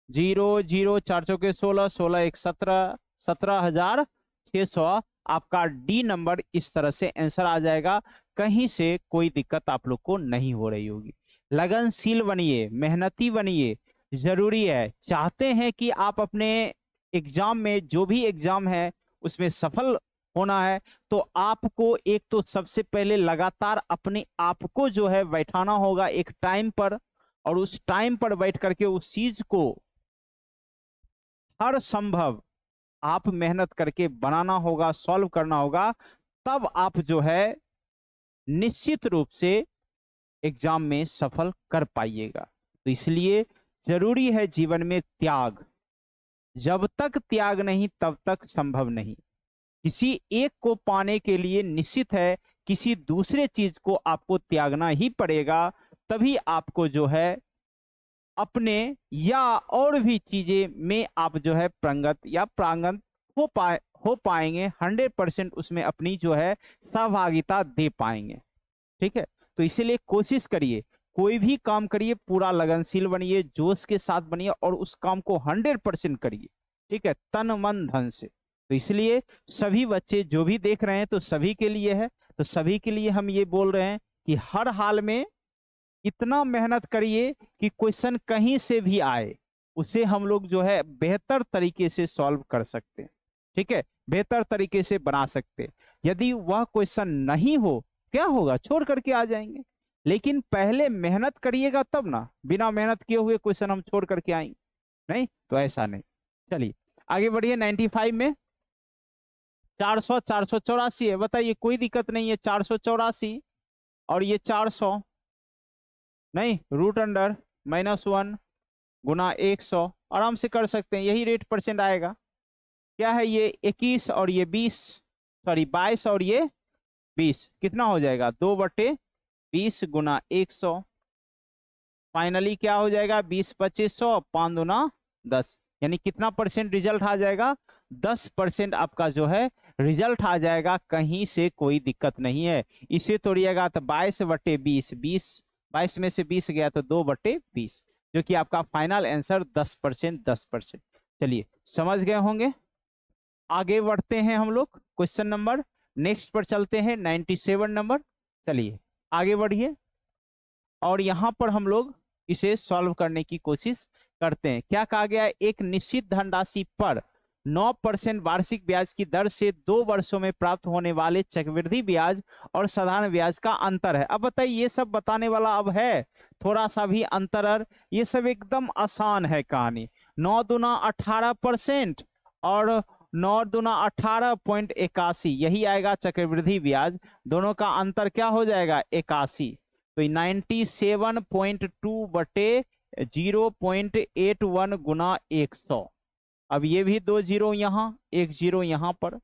Speaker 1: 0 0 4 चौके 16, 16 1 17, 17,600 आपका डी नंबर। इस तरह से आंसर आ जाएगा, कहीं से कोई दिक्कत आप लोग को नहीं हो रही होगी। लगनशील बनिए, मेहनती बनिए, जरूरी है। चाहते हैं कि आप अपने एग्जाम में, जो भी एग्जाम है उसमें सफल होना है, तो आपको एक तो सबसे पहले लगातार अपने आप को जो है बैठाना होगा एक टाइम पर, और उस टाइम पर बैठ करके उस चीज को हर संभव आप मेहनत करके बनाना होगा, सॉल्व करना होगा, तब आप जो है निश्चित रूप से एग्जाम में सफल कर पाइएगा। तो इसलिए जरूरी है जीवन में त्याग, जब तक त्याग नहीं तब तक संभव नहीं। किसी एक को पाने के लिए निश्चित है किसी दूसरे चीज को आपको त्यागना ही पड़ेगा, तभी आपको जो है अपने या और भी चीजें में आप जो है प्रंगत या प्रांगत हो पाएंगे, 100% उसमें अपनी जो है सहभागिता दे पाएंगे। ठीक है, तो इसीलिए कोशिश करिए, कोई भी काम करिए पूरा लगनशील बनिए, जोश के साथ बनिए और उस काम को 100% करिए। ठीक है, तन मन धन से। तो इसलिए सभी बच्चे जो भी देख रहे हैं तो सभी के लिए है, तो सभी के लिए हम ये बोल रहे हैं कि हर हाल में इतना मेहनत करिए कि क्वेश्चन कहीं से भी आए उसे हम लोग जो है बेहतर तरीके से सॉल्व कर सकते हैं। ठीक है, बेहतर तरीके से बना सकते हैं। यदि वह क्वेश्चन नहीं हो, क्या होगा, छोड़ करके आ जाएंगे। लेकिन पहले मेहनत करिएगा तब ना, बिना मेहनत किए हुए क्वेश्चन हम छोड़ करके आएंगे नहीं, तो ऐसा नहीं। चलिए आगे बढ़िए। 95 में 400 484 है, बताइए कोई दिक्कत नहीं है। 484 और ये 400 नहीं, रूट अंडर -1 गुना 100 आराम से कर सकते हैं, यही रेट परसेंट आएगा। क्या है ये 21 और ये 20, सॉरी 22 और ये 20, कितना हो जाएगा 2/20 गुना 100। फाइनली क्या हो जाएगा 20 2500 5 दूना 10, यानी कितना परसेंट रिजल्ट आ जाएगा, 10% आपका जो है रिजल्ट आ जाएगा। कहीं से कोई दिक्कत नहीं है। इसे तोड़िएगा तो 22/20, 22 में से 20 गया तो 2/20, जो कि आपका फाइनल आंसर 10%। 10%। चलिए समझ गए होंगे। आगे बढ़ते हैं हम लोग, क्वेश्चन नंबर नेक्स्ट पर चलते हैं, 97 नंबर। चलिए आगे बढ़िए और यहां पर हम लोग इसे सॉल्व करने की कोशिश करते हैं। क्या कहा गया है, एक निश्चित धनराशि पर 9% वार्षिक ब्याज की दर से 2 वर्षों में प्राप्त होने वाले चक्रवृद्धि ब्याज और साधारण ब्याज का अंतर है। अब बताइए, ये सब बताने वाला अब है थोड़ा सा भी अंतर, ये सब एकदम आसान है कहानी। 9 दूना 18% और 9 दूना 18.81, यही आएगा चक्रवृद्धि ब्याज। दोनों का अंतर क्या हो जाएगा 81, तो 97.2/0.81 गुना 100। अब ये भी 2 जीरो यहाँ, 1 जीरो यहाँ पर,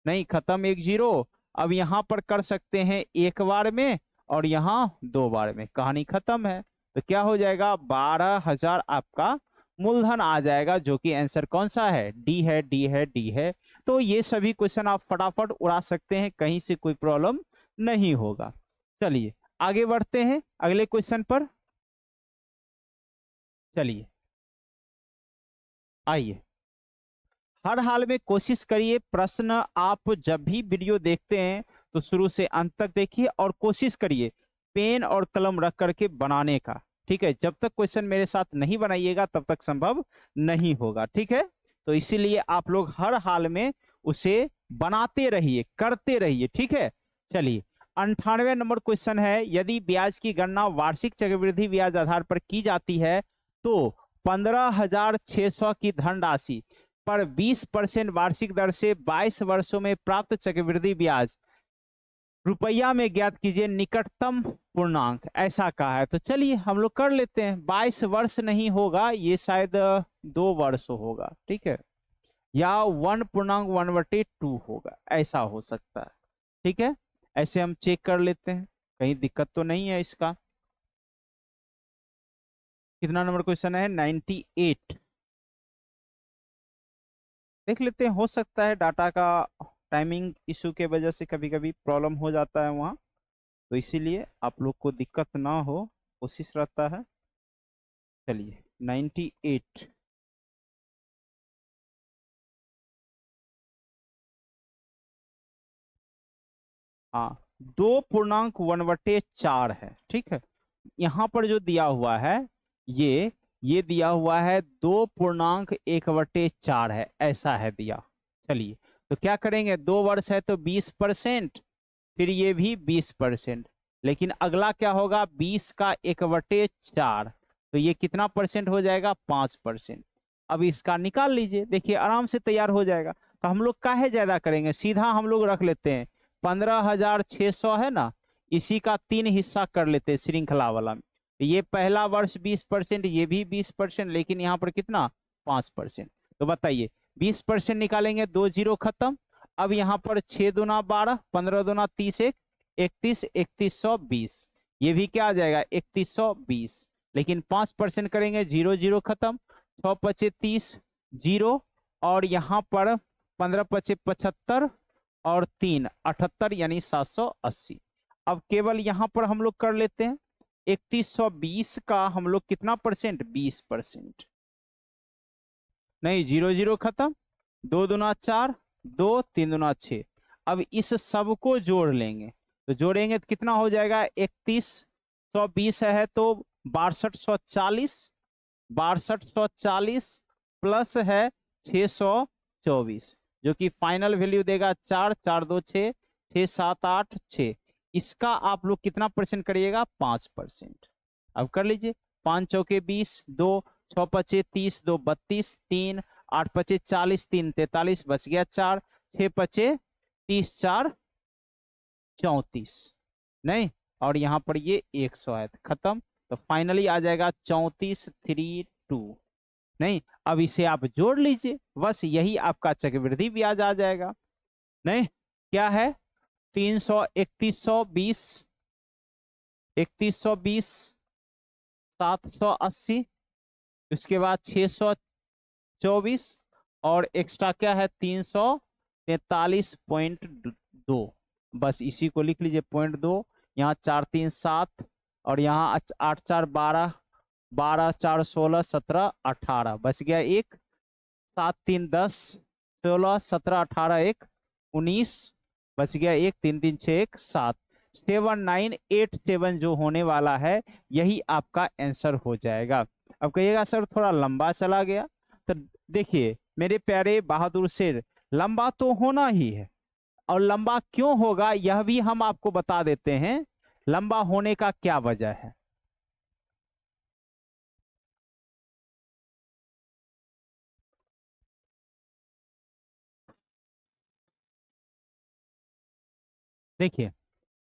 Speaker 1: नहीं खत्म 1 जीरो। अब यहाँ पर कर सकते हैं एक बार में और यहाँ 2 बार में, कहानी खत्म है। तो क्या हो जाएगा 12,000 आपका मूलधन आ जाएगा, जो कि आंसर कौन सा है, डी है, डी है, डी है। तो ये सभी क्वेश्चन आप फटाफट उड़ा सकते हैं, कहीं से कोई प्रॉब्लम नहीं होगा। चलिए आगे बढ़ते हैं अगले क्वेश्चन पर। चलिए आइए, हर हाल में कोशिश करिए, प्रश्न आप जब भी वीडियो देखते हैं तो शुरू से अंत तक देखिए और कोशिश करिए पेन और कलम रख करके बनाने का। ठीक है, जब तक क्वेश्चन मेरे साथ नहीं बनाइएगा तब तक संभव नहीं होगा। ठीक है, तो इसीलिए आप लोग हर हाल में उसे बनाते रहिए, करते रहिए। ठीक है, चलिए 98 नंबर क्वेश्चन है, यदि ब्याज की गणना वार्षिक चक्रवृद्धि ब्याज आधार पर की जाती है तो 15,600 की धनराशि पर 20% वार्षिक दर से 22 वर्षों में प्राप्त चक्रवृद्धि ब्याज रुपया में ज्ञात कीजिए निकटतम पूर्णांक, ऐसा कहा है। तो चलिए हम लोग कर लेते हैं। 22 वर्ष नहीं होगा, ये शायद 2 वर्ष होगा। ठीक है, या 1.1/2 होगा, ऐसा हो सकता है। ठीक है, ऐसे हम चेक कर लेते हैं, कहीं दिक्कत तो नहीं है इसका। कितना नंबर क्वेश्चन है 98, देख लेते हैं। हो सकता है डाटा का टाइमिंग इशू के वजह से कभी कभी प्रॉब्लम हो जाता है वहाँ, तो इसीलिए आप लोग को दिक्कत ना हो कोशिश रहता है। चलिए 98, हाँ 2.1/4 है। ठीक है, यहाँ पर जो दिया हुआ है ये दिया हुआ है 2.1/4 है, ऐसा है दिया। चलिए तो क्या करेंगे, 2 वर्ष है तो 20%, फिर ये भी 20%, लेकिन अगला क्या होगा 20 का 1/4, तो ये कितना परसेंट हो जाएगा 5%। अब इसका निकाल लीजिए, देखिए आराम से तैयार हो जाएगा। तो हम लोग काहे ज्यादा करेंगे, सीधा हम लोग रख लेते हैं 15,600 है ना, इसी का 3 हिस्सा कर लेते हैं श्रृंखला वाला में। ये पहला वर्ष 20%, ये भी 20%, लेकिन यहाँ पर कितना 5%। तो बताइए 20% निकालेंगे, 2 जीरो खत्म। अब यहाँ पर 6 दूना 12, 15 दूना 30, 1 31 3120, ये भी क्या आ जाएगा 3120, लेकिन 5% करेंगे 0 0 खत्म, 6 पचे 30 0, और यहाँ पर 15 पचे 75 और 3 78 यानी 780। अब केवल यहाँ पर हम लोग कर लेते हैं 3120 का हम लोग कितना परसेंट, 20%। नहीं 0 0 खत्म, 2 दूना 4, 2 3 दूना 6। अब इस सब को जोड़ लेंगे, तो जोड़ेंगे तो कितना हो जाएगा 3120 है तो 6240, 6240 प्लस है 624, जो कि फाइनल वैल्यू देगा 4 4 2 6 6 7 8 6। इसका आप लोग कितना परसेंट करिएगा, 5%। अब कर लीजिए, 5 चौके 20, 2 6 पचे 30, 2 32, 3 8 पचे 40, 3 43, बच गया 4, 6 पचे 30, 4 34, नहीं, और यहाँ पर ये 100 है, खत्म। तो फाइनली आ जाएगा 3432, नहीं। अब इसे आप जोड़ लीजिए, बस यही आपका चक्रवृद्धि ब्याज आ जाएगा। नहीं, क्या है 3120, 3120, 780, उसके बाद 624, और एक्स्ट्रा क्या है 343.2, बस इसी को लिख लीजिए 0.2। यहाँ 4 3 7, और यहाँ 8 4 12, 12 4 16 17 18, बच गया 1, 7 3 10 16 17 18 1 19, बच गया 1, 3 3 6 1 7, 7987 जो होने वाला है, यही आपका आंसर हो जाएगा। अब कहिएगा सर थोड़ा लंबा चला गया, तो देखिए मेरे प्यारे बहादुर शेर, लंबा तो होना ही है, और लंबा क्यों होगा यह भी हम आपको बता देते हैं, लंबा होने का क्या वजह है। देखिए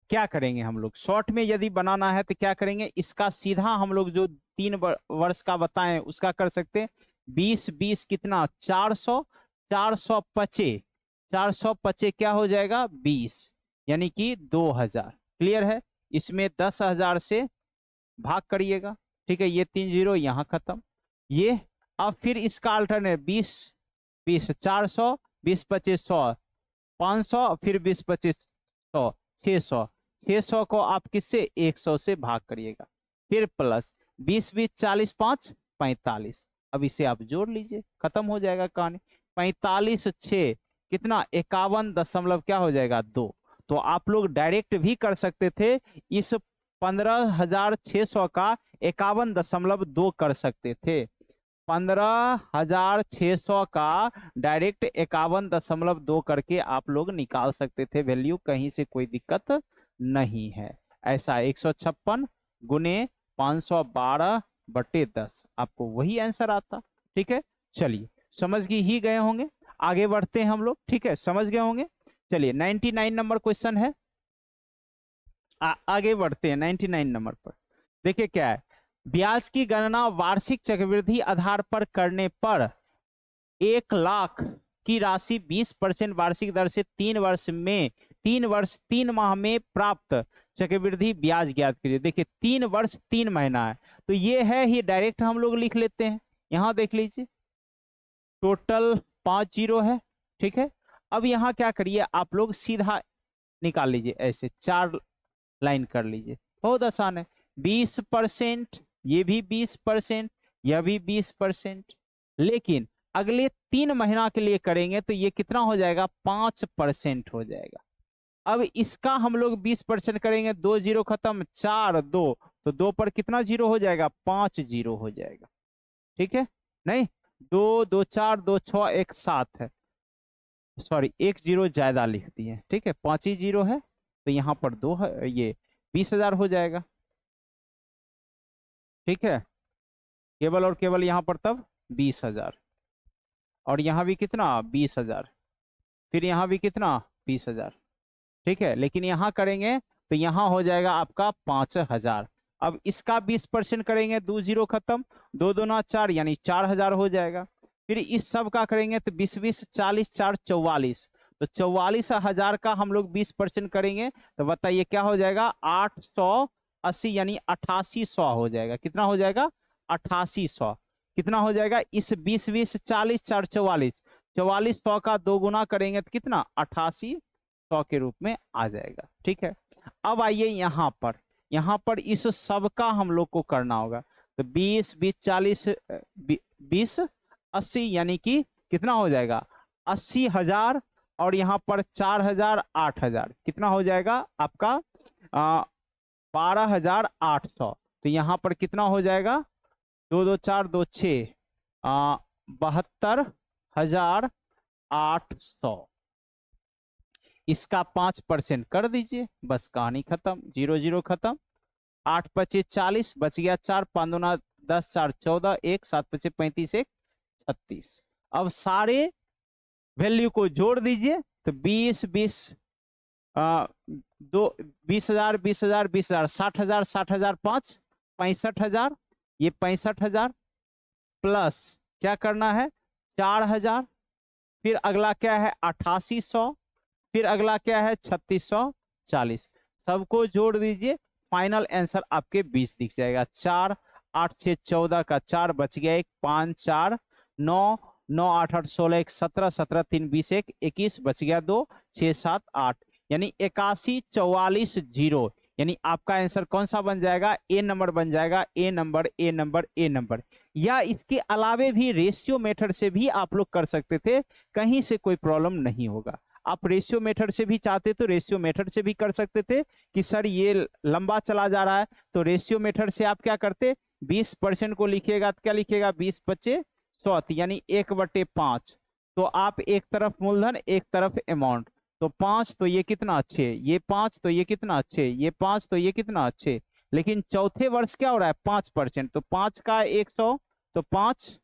Speaker 1: क्या करेंगे हम लोग, शॉर्ट में यदि बनाना है तो क्या करेंगे, इसका सीधा हम लोग जो 3 वर्ष का बताएं उसका कर सकते हैं। 20 20 कितना 400, 400 पचे, 400 पचे क्या हो जाएगा 20, यानी कि 2000। क्लियर है, इसमें 10,000 से भाग करिएगा, ठीक है, ये 3 जीरो यहाँ खत्म। ये अब फिर इसका अल्टरनेट 20 20 400, 20 25 100, 500, फिर 20 25 100, 600, 600 को आप किससे 100 से भाग करिएगा, फिर प्लस 20 20 40 5 45। अब इसे आप जोड़ लीजिए, खत्म हो जाएगा कहानी। 45 6 कितना 51 क्या हो जाएगा 2। तो आप लोग डायरेक्ट भी कर सकते थे, इस 15,600 का 51.2 कर सकते थे। 15,600 का डायरेक्ट 51.2 करके आप लोग निकाल सकते थे वैल्यू, कहीं से कोई दिक्कत नहीं है। ऐसा 156 गुने 512/10 आपको वही आंसर आता। ठीक है, चलिए समझ ही गए होंगे, आगे बढ़ते हैं हम लोग। ठीक है, समझ गए होंगे। चलिए 99 नंबर क्वेश्चन है, आगे बढ़ते हैं 99 नंबर पर। देखिए क्या है, ब्याज की गणना वार्षिक चक्रवृद्धि आधार पर करने पर 1,00,000 की राशि 20% वार्षिक दर से 3 माह में प्राप्त चक्रवृद्धि ब्याज ज्ञात कीजिए। देखिए 3 वर्ष 3 महीना है, तो ये है ही, डायरेक्ट हम लोग लिख लेते हैं। यहां देख लीजिए टोटल 5 जीरो है। ठीक है, अब यहां क्या करिए आप लोग सीधा निकाल लीजिए, ऐसे 4 लाइन कर लीजिए, बहुत आसान है। 20%, ये भी 20%, यह भी 20%, लेकिन अगले 3 महीना के लिए करेंगे तो ये कितना हो जाएगा 5% हो जाएगा। अब इसका हम लोग 20% करेंगे, 2 जीरो खत्म, 4 2, तो 2 पर कितना जीरो हो जाएगा 5 जीरो हो जाएगा। ठीक है, नहीं 2 2 4 2 6 1 7 है, सॉरी 1 जीरो ज्यादा लिख दिए। ठीक है, 5 ही जीरो है, तो यहाँ पर 2 है, ये 20,000 हो जाएगा। ठीक है, केवल और केवल यहाँ पर तब 20,000, और यहाँ भी कितना 20,000, फिर यहाँ भी कितना 20,000। ठीक है, लेकिन यहाँ करेंगे तो यहाँ हो जाएगा आपका 5,000। अब इसका 20% करेंगे, 2 जीरो खत्म, 2 दूना 4 यानी 4,000 हो जाएगा। फिर इस सब का करेंगे तो 20 20 40 4 44, तो 44,000 का हम लोग 20% करेंगे तो बताइए क्या हो जाएगा, 880 यानी 8800 हो जाएगा। कितना हो जाएगा, 8800। कितना हो जाएगा, इस 20 20 40 4 44, 4400 का 2 गुना करेंगे तो कितना, 8800 के रूप में आ जाएगा। ठीक है, अब आइए यहाँ पर इस सब का हम लोग को करना होगा। तो 20 20 40 20 80 यानी कि कितना हो जाएगा, 80,000 और यहाँ पर 4,000 8,000 कितना हो जाएगा आपका 12,800। तो यहाँ पर कितना हो जाएगा, 2 2 4 2 6 72,800। इसका 5% कर दीजिए, बस कहानी खत्म, 0 0 खत्म। 8 पचे 40, बच गया 4, 5 दूना 10, 4 14, 1 7 पचे 35, 1 36। अब सारे वैल्यू को जोड़ दीजिए तो 20 20 दो 20,000 20,000 20,000 60,000 60,000 5 65,000, ये 65,000 प्लस क्या करना है 4,000, फिर अगला क्या है 8800, फिर अगला क्या है 3640। सबको जोड़ दीजिए, फाइनल आंसर आपके 20 दिख जाएगा। 4 8 6 14 का 4 बच गया 1, 5 4 9 9 8 8 16 1 17 17 3 20 1 21 बच गया 2 6 7 8 यानी 81 44 0। यानी आपका आंसर कौन सा बन जाएगा, ए नंबर बन जाएगा। A number A number A number. या इसके अलावे भी रेशियो मेथड से भी आप लोग कर सकते थे, कहीं से कोई प्रॉब्लम नहीं होगा। आप रेशियो मेथड से भी चाहते तो रेशियो मेथड से भी कर सकते थे कि सर ये लंबा चला जा रहा है, तो रेशियो मेथड से आप क्या करते, 20% को लिखिएगा तो क्या लिखिएगा 20 पच्चे 100 यानी 1/5। तो आप एक तरफ मूलधन एक तरफ अमाउंट, तो 5 तो ये कितना अच्छे, ये 5 तो ये कितना अच्छे, ये 5 तो ये कितना अच्छे। लेकिन चौथे वर्ष क्या हो रहा है 5%, तो 5 का 100 तो 5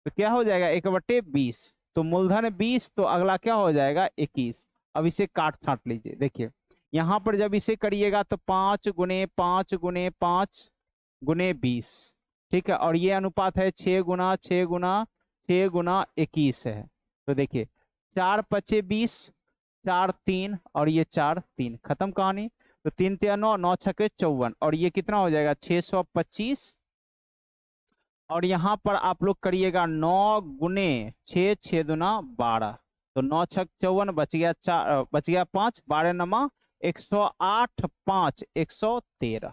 Speaker 1: तो क्या हो जाएगा 1/20। तो मूलधन 20 तो अगला क्या हो जाएगा 21। अब इसे काट छांट लीजिए, देखिए यहां पर जब इसे करिएगा तो 5 गुने 5 गुने 5 गुने 20, ठीक है, और ये अनुपात है 6 गुना 6 गुना 6 गुना 21 है। तो देखिए 4 पचे 20, 4 3 और ये 4 3, खत्म कहानी। तो 3 3 9 9 छके 54 और ये कितना हो जाएगा 625। और यहाँ पर आप लोग करिएगा 9 गुने 6 6 दुना 12, तो 9 छक 54 बच गया 4 बच गया 5, 12 नमा 108 5 113।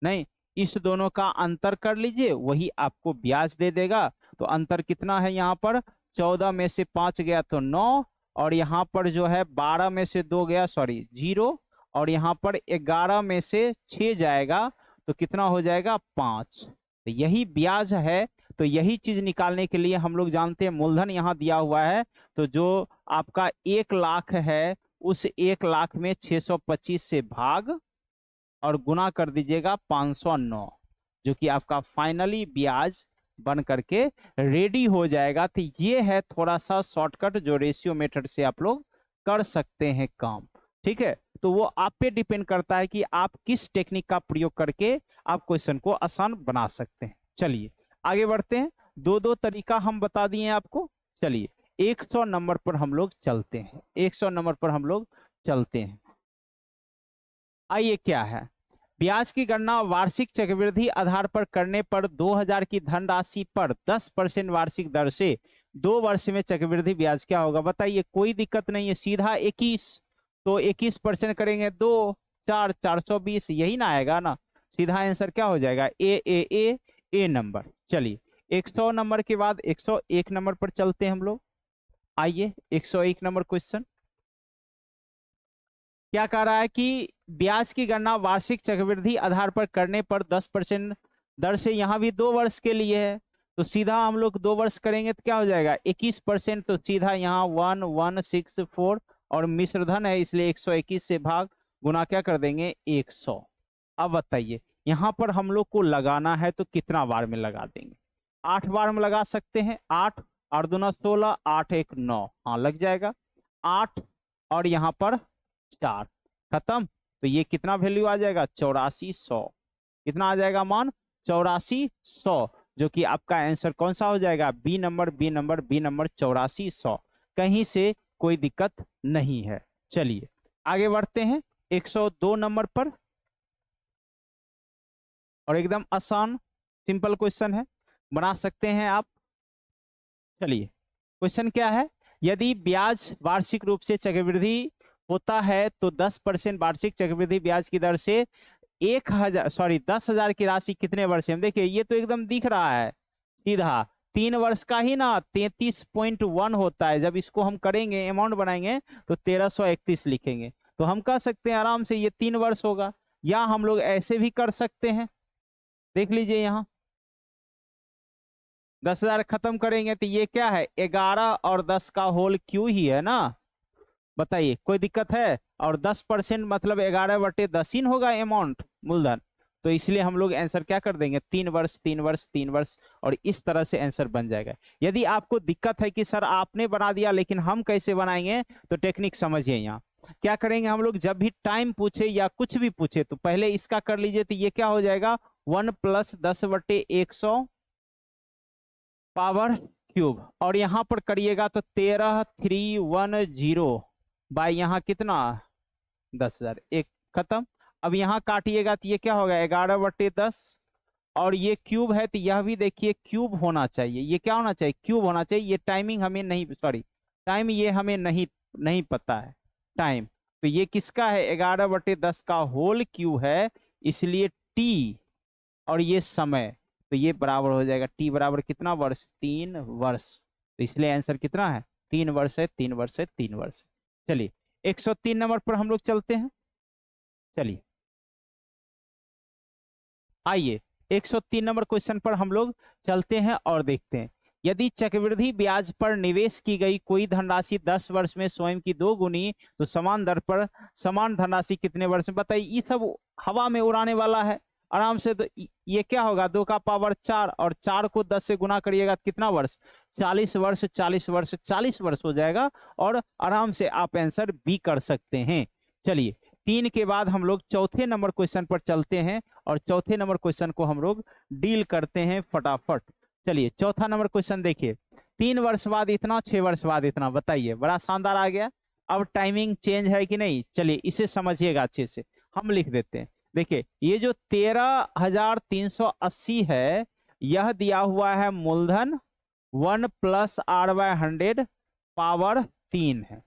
Speaker 1: नहीं, इस दोनों का अंतर कर लीजिए, वही आपको ब्याज दे देगा। तो अंतर कितना है यहाँ पर, 14 में से 5 गया तो 9, और यहाँ पर जो है 12 में से 2 गया सॉरी 0, और यहाँ पर 11 में से 6 जाएगा तो कितना हो जाएगा 5। तो यही ब्याज है। तो यही चीज निकालने के लिए हम लोग जानते हैं मूलधन यहाँ दिया हुआ है, तो जो आपका 1 लाख है उस 1 लाख में 625 से भाग और गुना कर दीजिएगा 509, जो कि आपका फाइनली ब्याज बन करके रेडी हो जाएगा। तो ये है थोड़ा सा शॉर्टकट जो रेशियो मेथड से आप लोग कर सकते हैं काम, ठीक है। तो वो आप पे डिपेंड करता है कि आप किस टेक्निक का प्रयोग करके आप क्वेश्चन को आसान बना सकते हैं। चलिए आगे बढ़ते हैं, दो दो तरीका हम बता दिए आपको। चलिए 100 नंबर पर हम लोग चलते हैं, 100 नंबर पर हम लोग चलते हैं। आइए क्या है, ब्याज की गणना वार्षिक चक्रवृद्धि आधार पर करने पर 2000 की धनराशि पर 10% वार्षिक दर से 2 वर्ष में चक्रवृद्धि ब्याज क्या होगा, बताइए। कोई दिक्कत नहीं है, सीधा 21, तो 21% करेंगे 2 4 420, यही ना आएगा ना। सीधा आंसर क्या हो जाएगा ए नंबर। चलिए 100 नंबर के बाद 101 नंबर पर चलते हैं हम लोग। आइए 101 नंबर क्वेश्चन क्या कह रहा है कि ब्याज की गणना वार्षिक चक्रवृद्धि आधार पर करने पर 10% दर से, यहाँ भी 2 वर्ष के लिए है, तो सीधा हम लोग 2 वर्ष करेंगे तो क्या हो जाएगा 21%, तो सीधा यहाँ 1164 और मिश्र धन है इसलिए 121 से भाग गुना क्या कर देंगे 100। अब बताइए यहाँ पर हम लोग को लगाना है तो कितना बार में लगा देंगे, 8 बार में लगा सकते हैं। 8 8 दूना 16, 8 1 9, हाँ लग जाएगा 8 और यहाँ पर 4, खत्म। तो ये कितना वैल्यू आ जाएगा 8400, कितना आ जाएगा मान 8400, जो कि आपका आंसर कौन सा हो जाएगा B number B number B number 8400। कहीं से कोई दिक्कत नहीं है। चलिए आगे बढ़ते हैं 102 नंबर पर, और एकदम आसान सिंपल क्वेश्चन है, बना सकते हैं आप। चलिए क्वेश्चन क्या है, यदि ब्याज वार्षिक रूप से चक्रवृद्धि होता है तो 10% वार्षिक चक्रवृद्धि ब्याज की दर से 10,000 की राशि कितने वर्ष में। देखिए ये तो एकदम दिख रहा है सीधा 3 वर्ष का ही ना, 33.1 होता है। जब इसको हम करेंगे अमाउंट बनाएंगे तो 1331 लिखेंगे, तो हम कह सकते हैं आराम से ये 3 वर्ष होगा। या हम लोग ऐसे भी कर सकते हैं, देख लीजिए यहाँ 10,000 खत्म करेंगे तो ये क्या है 11 और 10 का होल क्यू ही है ना, बताइए कोई दिक्कत है। और 10% मतलब 11/10 ही होगा अमाउंट मूलधन, तो इसलिए हम लोग आंसर क्या कर देंगे 3 वर्ष 3 वर्ष 3 वर्ष, और इस तरह से आंसर बन जाएगा। यदि आपको दिक्कत है कि सर आपने बना दिया लेकिन हम कैसे बनाएंगे, तो टेक्निक समझिए। यहाँ क्या करेंगे हम लोग, जब भी टाइम पूछे या कुछ भी पूछे तो पहले इसका कर लीजिए, तो ये क्या हो जाएगा 1 + 10/100 पावर क्यूब, और यहाँ पर करिएगा तो 13,310 बाय यहाँ कितना 10,000, एक खत्म। अब यहाँ काटिएगा तो ये क्या होगा 11/10, और ये क्यूब है तो यह भी देखिए क्यूब होना चाहिए, ये क्या होना चाहिए क्यूब होना चाहिए। ये टाइमिंग हमें नहीं, सॉरी टाइम ये हमें नहीं पता है टाइम, तो ये किसका है 11/10 का होल क्यूब है, इसलिए टी और ये समय, तो ये बराबर हो जाएगा टी बराबर कितना वर्ष 3 वर्ष, तो इसलिए आंसर कितना है 3 वर्ष है 3 वर्ष है 3 वर्ष। चलिए 103 नंबर पर हम लोग चलते हैं। चलिए आइए 103 नंबर क्वेश्चन पर हम लोग चलते हैं और देखते हैं, यदि चक्रवृद्धि ब्याज पर निवेश की गई कोई धनराशि 10 वर्ष में स्वयं की 2 गुनी, तो समान दर पर समान धनराशि कितने वर्ष में। बताइए ये सब हवा में उड़ाने वाला है आराम से, तो ये क्या होगा 2 का पावर 4, और 4 को 10 से गुना करिएगा कितना वर्ष 40 वर्ष 40 वर्ष 40 वर्ष हो जाएगा, और आराम से आप आंसर भी कर सकते हैं। चलिए 3 के बाद हम लोग चौथे नंबर क्वेश्चन पर चलते हैं, और चौथे नंबर क्वेश्चन को हम लोग डील करते हैं फटाफट। चलिए चौथा नंबर क्वेश्चन देखिए, 3 वर्ष बाद इतना 6 वर्ष बाद इतना, बताइए बड़ा शानदार आ गया। अब टाइमिंग चेंज है कि नहीं, चलिए इसे समझिएगा अच्छे से, हम लिख देते हैं। देखिए ये जो 13,380 है, यह दिया हुआ है मूलधन 1 + R/100 पावर 3 है,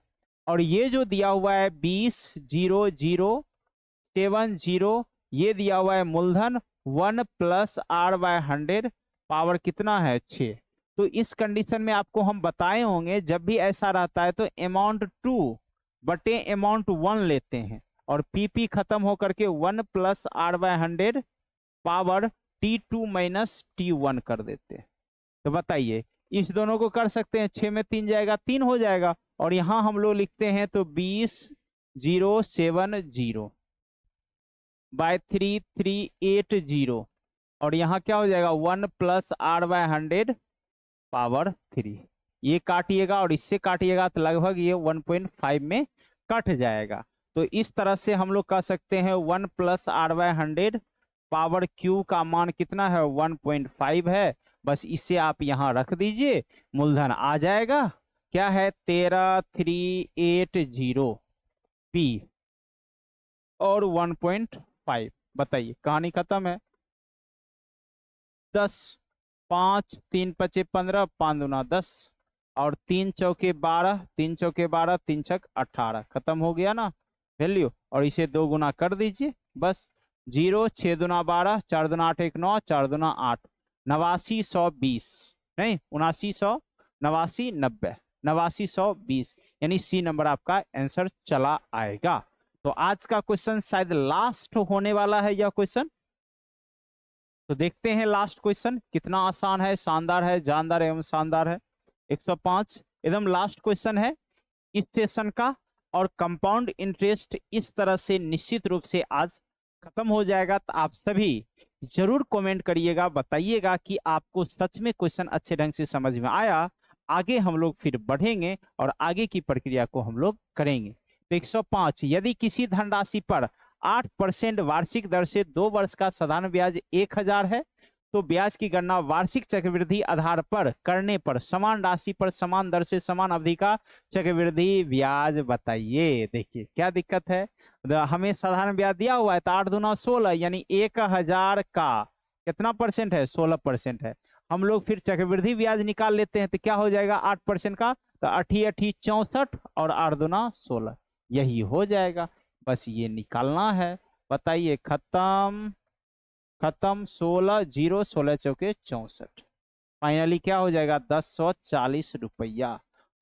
Speaker 1: और ये जो दिया हुआ है 20,070, ये दिया हुआ है मूलधन 1 + R/100 पावर कितना है 6। तो इस कंडीशन में आपको हम बताए होंगे जब भी ऐसा रहता है तो अमाउंट 2 बटे अमाउंट 1 लेते हैं, और पीपी खत्म होकर के 1 + R/100 पावर T2 - T1 कर देते हैं। तो बताइए इस दोनों को कर सकते हैं, 6 में 3 जाएगा 3 हो जाएगा, और यहां हम लोग लिखते हैं तो 20,070 बाय 3,380, और यहाँ क्या हो जाएगा 1 + R/100 पावर 3। ये काटिएगा और इससे काटिएगा तो लगभग ये 1.5 में कट जाएगा। तो इस तरह से हम लोग कह सकते हैं 1 + R/100 पावर क्यू का मान कितना है 1.5 है। बस इसे आप यहाँ रख दीजिए, मूलधन आ जाएगा क्या है 13,380 P और 1.5। बताइए कहानी खत्म है। 10 5 3 × 5 = 15, 5 दूना 10, और 3 चौके 12, 3 चौके 12, 3 छक 18, खत्म हो गया ना वैल्यू, और इसे 2 गुना कर दीजिए बस। 0 6 दूना 12, 4 दूना 8 1 9, 4 दूना 8, 89,120 नहीं 79,100 89 90 89,120, यानी सी नंबर आपका आंसर चला आएगा। तो आज का क्वेश्चन शायद लास्ट होने वाला है यह क्वेश्चन, तो देखते हैं लास्ट क्वेश्चन कितना आसान है, शानदार है, जानदार एवं शानदार है। 105 एकदम लास्ट क्वेश्चन है इस सेशन का, और कंपाउंड इंटरेस्ट इस तरह से निश्चित रूप से आज खत्म हो जाएगा। तो आप सभी जरूर कमेंट करिएगा, बताइएगा कि आपको सच में क्वेश्चन अच्छे ढंग से समझ में आया। आगे हम लोग फिर बढ़ेंगे और आगे की प्रक्रिया को हम लोग करेंगे। तो 105, यदि किसी धनराशि पर 8% वार्षिक दर से 2 वर्ष का साधारण ब्याज 1,000 है, तो ब्याज की गणना वार्षिक चक्रवृद्धि आधार पर करने पर समान राशि पर समान दर से समान अवधि का चक्रवृद्धि ब्याज बताइए। देखिए क्या दिक्कत है, हमें साधारण ब्याज दिया हुआ है तो 8 दूना 16 यानी 1000 का कितना परसेंट है, 16% है। हम लोग फिर चक्रवृद्धि ब्याज निकाल लेते हैं तो क्या हो जाएगा 8% का, तो 8 8 64 और 8 दूना 16, यही हो जाएगा। बस ये निकालना है। बताइए, खत्म खत्म, 16 0 16 चौके 64, फाइनली क्या हो जाएगा 1040 रुपया,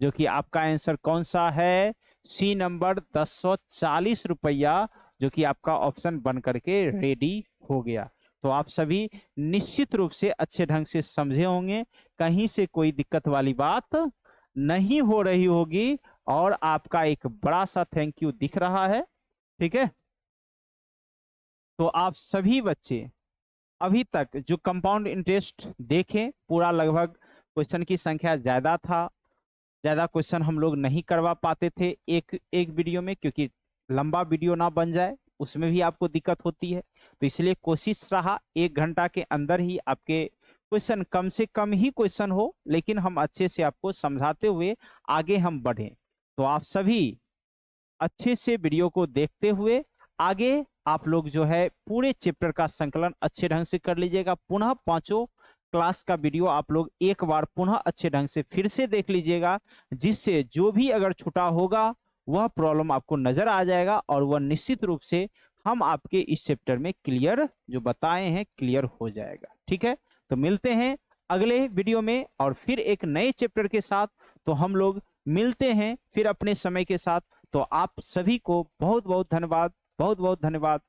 Speaker 1: जो कि आपका आंसर कौन सा है, सी नंबर 1040 रुपया, जो कि आपका ऑप्शन बन करके रेडी हो गया। तो आप सभी निश्चित रूप से अच्छे ढंग से समझे होंगे, कहीं से कोई दिक्कत वाली बात नहीं हो रही होगी, और आपका एक बड़ा सा थैंक यू दिख रहा है। ठीक है, तो आप सभी बच्चे अभी तक जो कंपाउंड इंटरेस्ट देखें, पूरा लगभग क्वेश्चन की संख्या ज्यादा था, ज्यादा क्वेश्चन हम लोग नहीं करवा पाते थे एक एक वीडियो में, क्योंकि लंबा वीडियो ना बन जाए उसमें भी आपको दिक्कत होती है। तो इसलिए कोशिश रहा 1 घंटा के अंदर ही आपके क्वेश्चन, कम से कम ही क्वेश्चन हो, लेकिन हम अच्छे से आपको समझाते हुए आगे हम बढ़ें। तो आप सभी अच्छे से वीडियो को देखते हुए आगे आप लोग जो है पूरे चैप्टर का संकलन अच्छे ढंग से कर लीजिएगा। पुनः 5 क्लास का वीडियो आप लोग एक बार पुनः अच्छे ढंग से फिर से देख लीजिएगा, जिससे जो भी अगर छूटा होगा वह प्रॉब्लम आपको नजर आ जाएगा, और वह निश्चित रूप से हम आपके इस चैप्टर में क्लियर जो बताए हैं क्लियर हो जाएगा। ठीक है, तो मिलते हैं अगले वीडियो में और फिर एक नए चैप्टर के साथ। तो हम लोग मिलते हैं फिर अपने समय के साथ। तो आप सभी को बहुत बहुत धन्यवाद, बहुत बहुत धन्यवाद।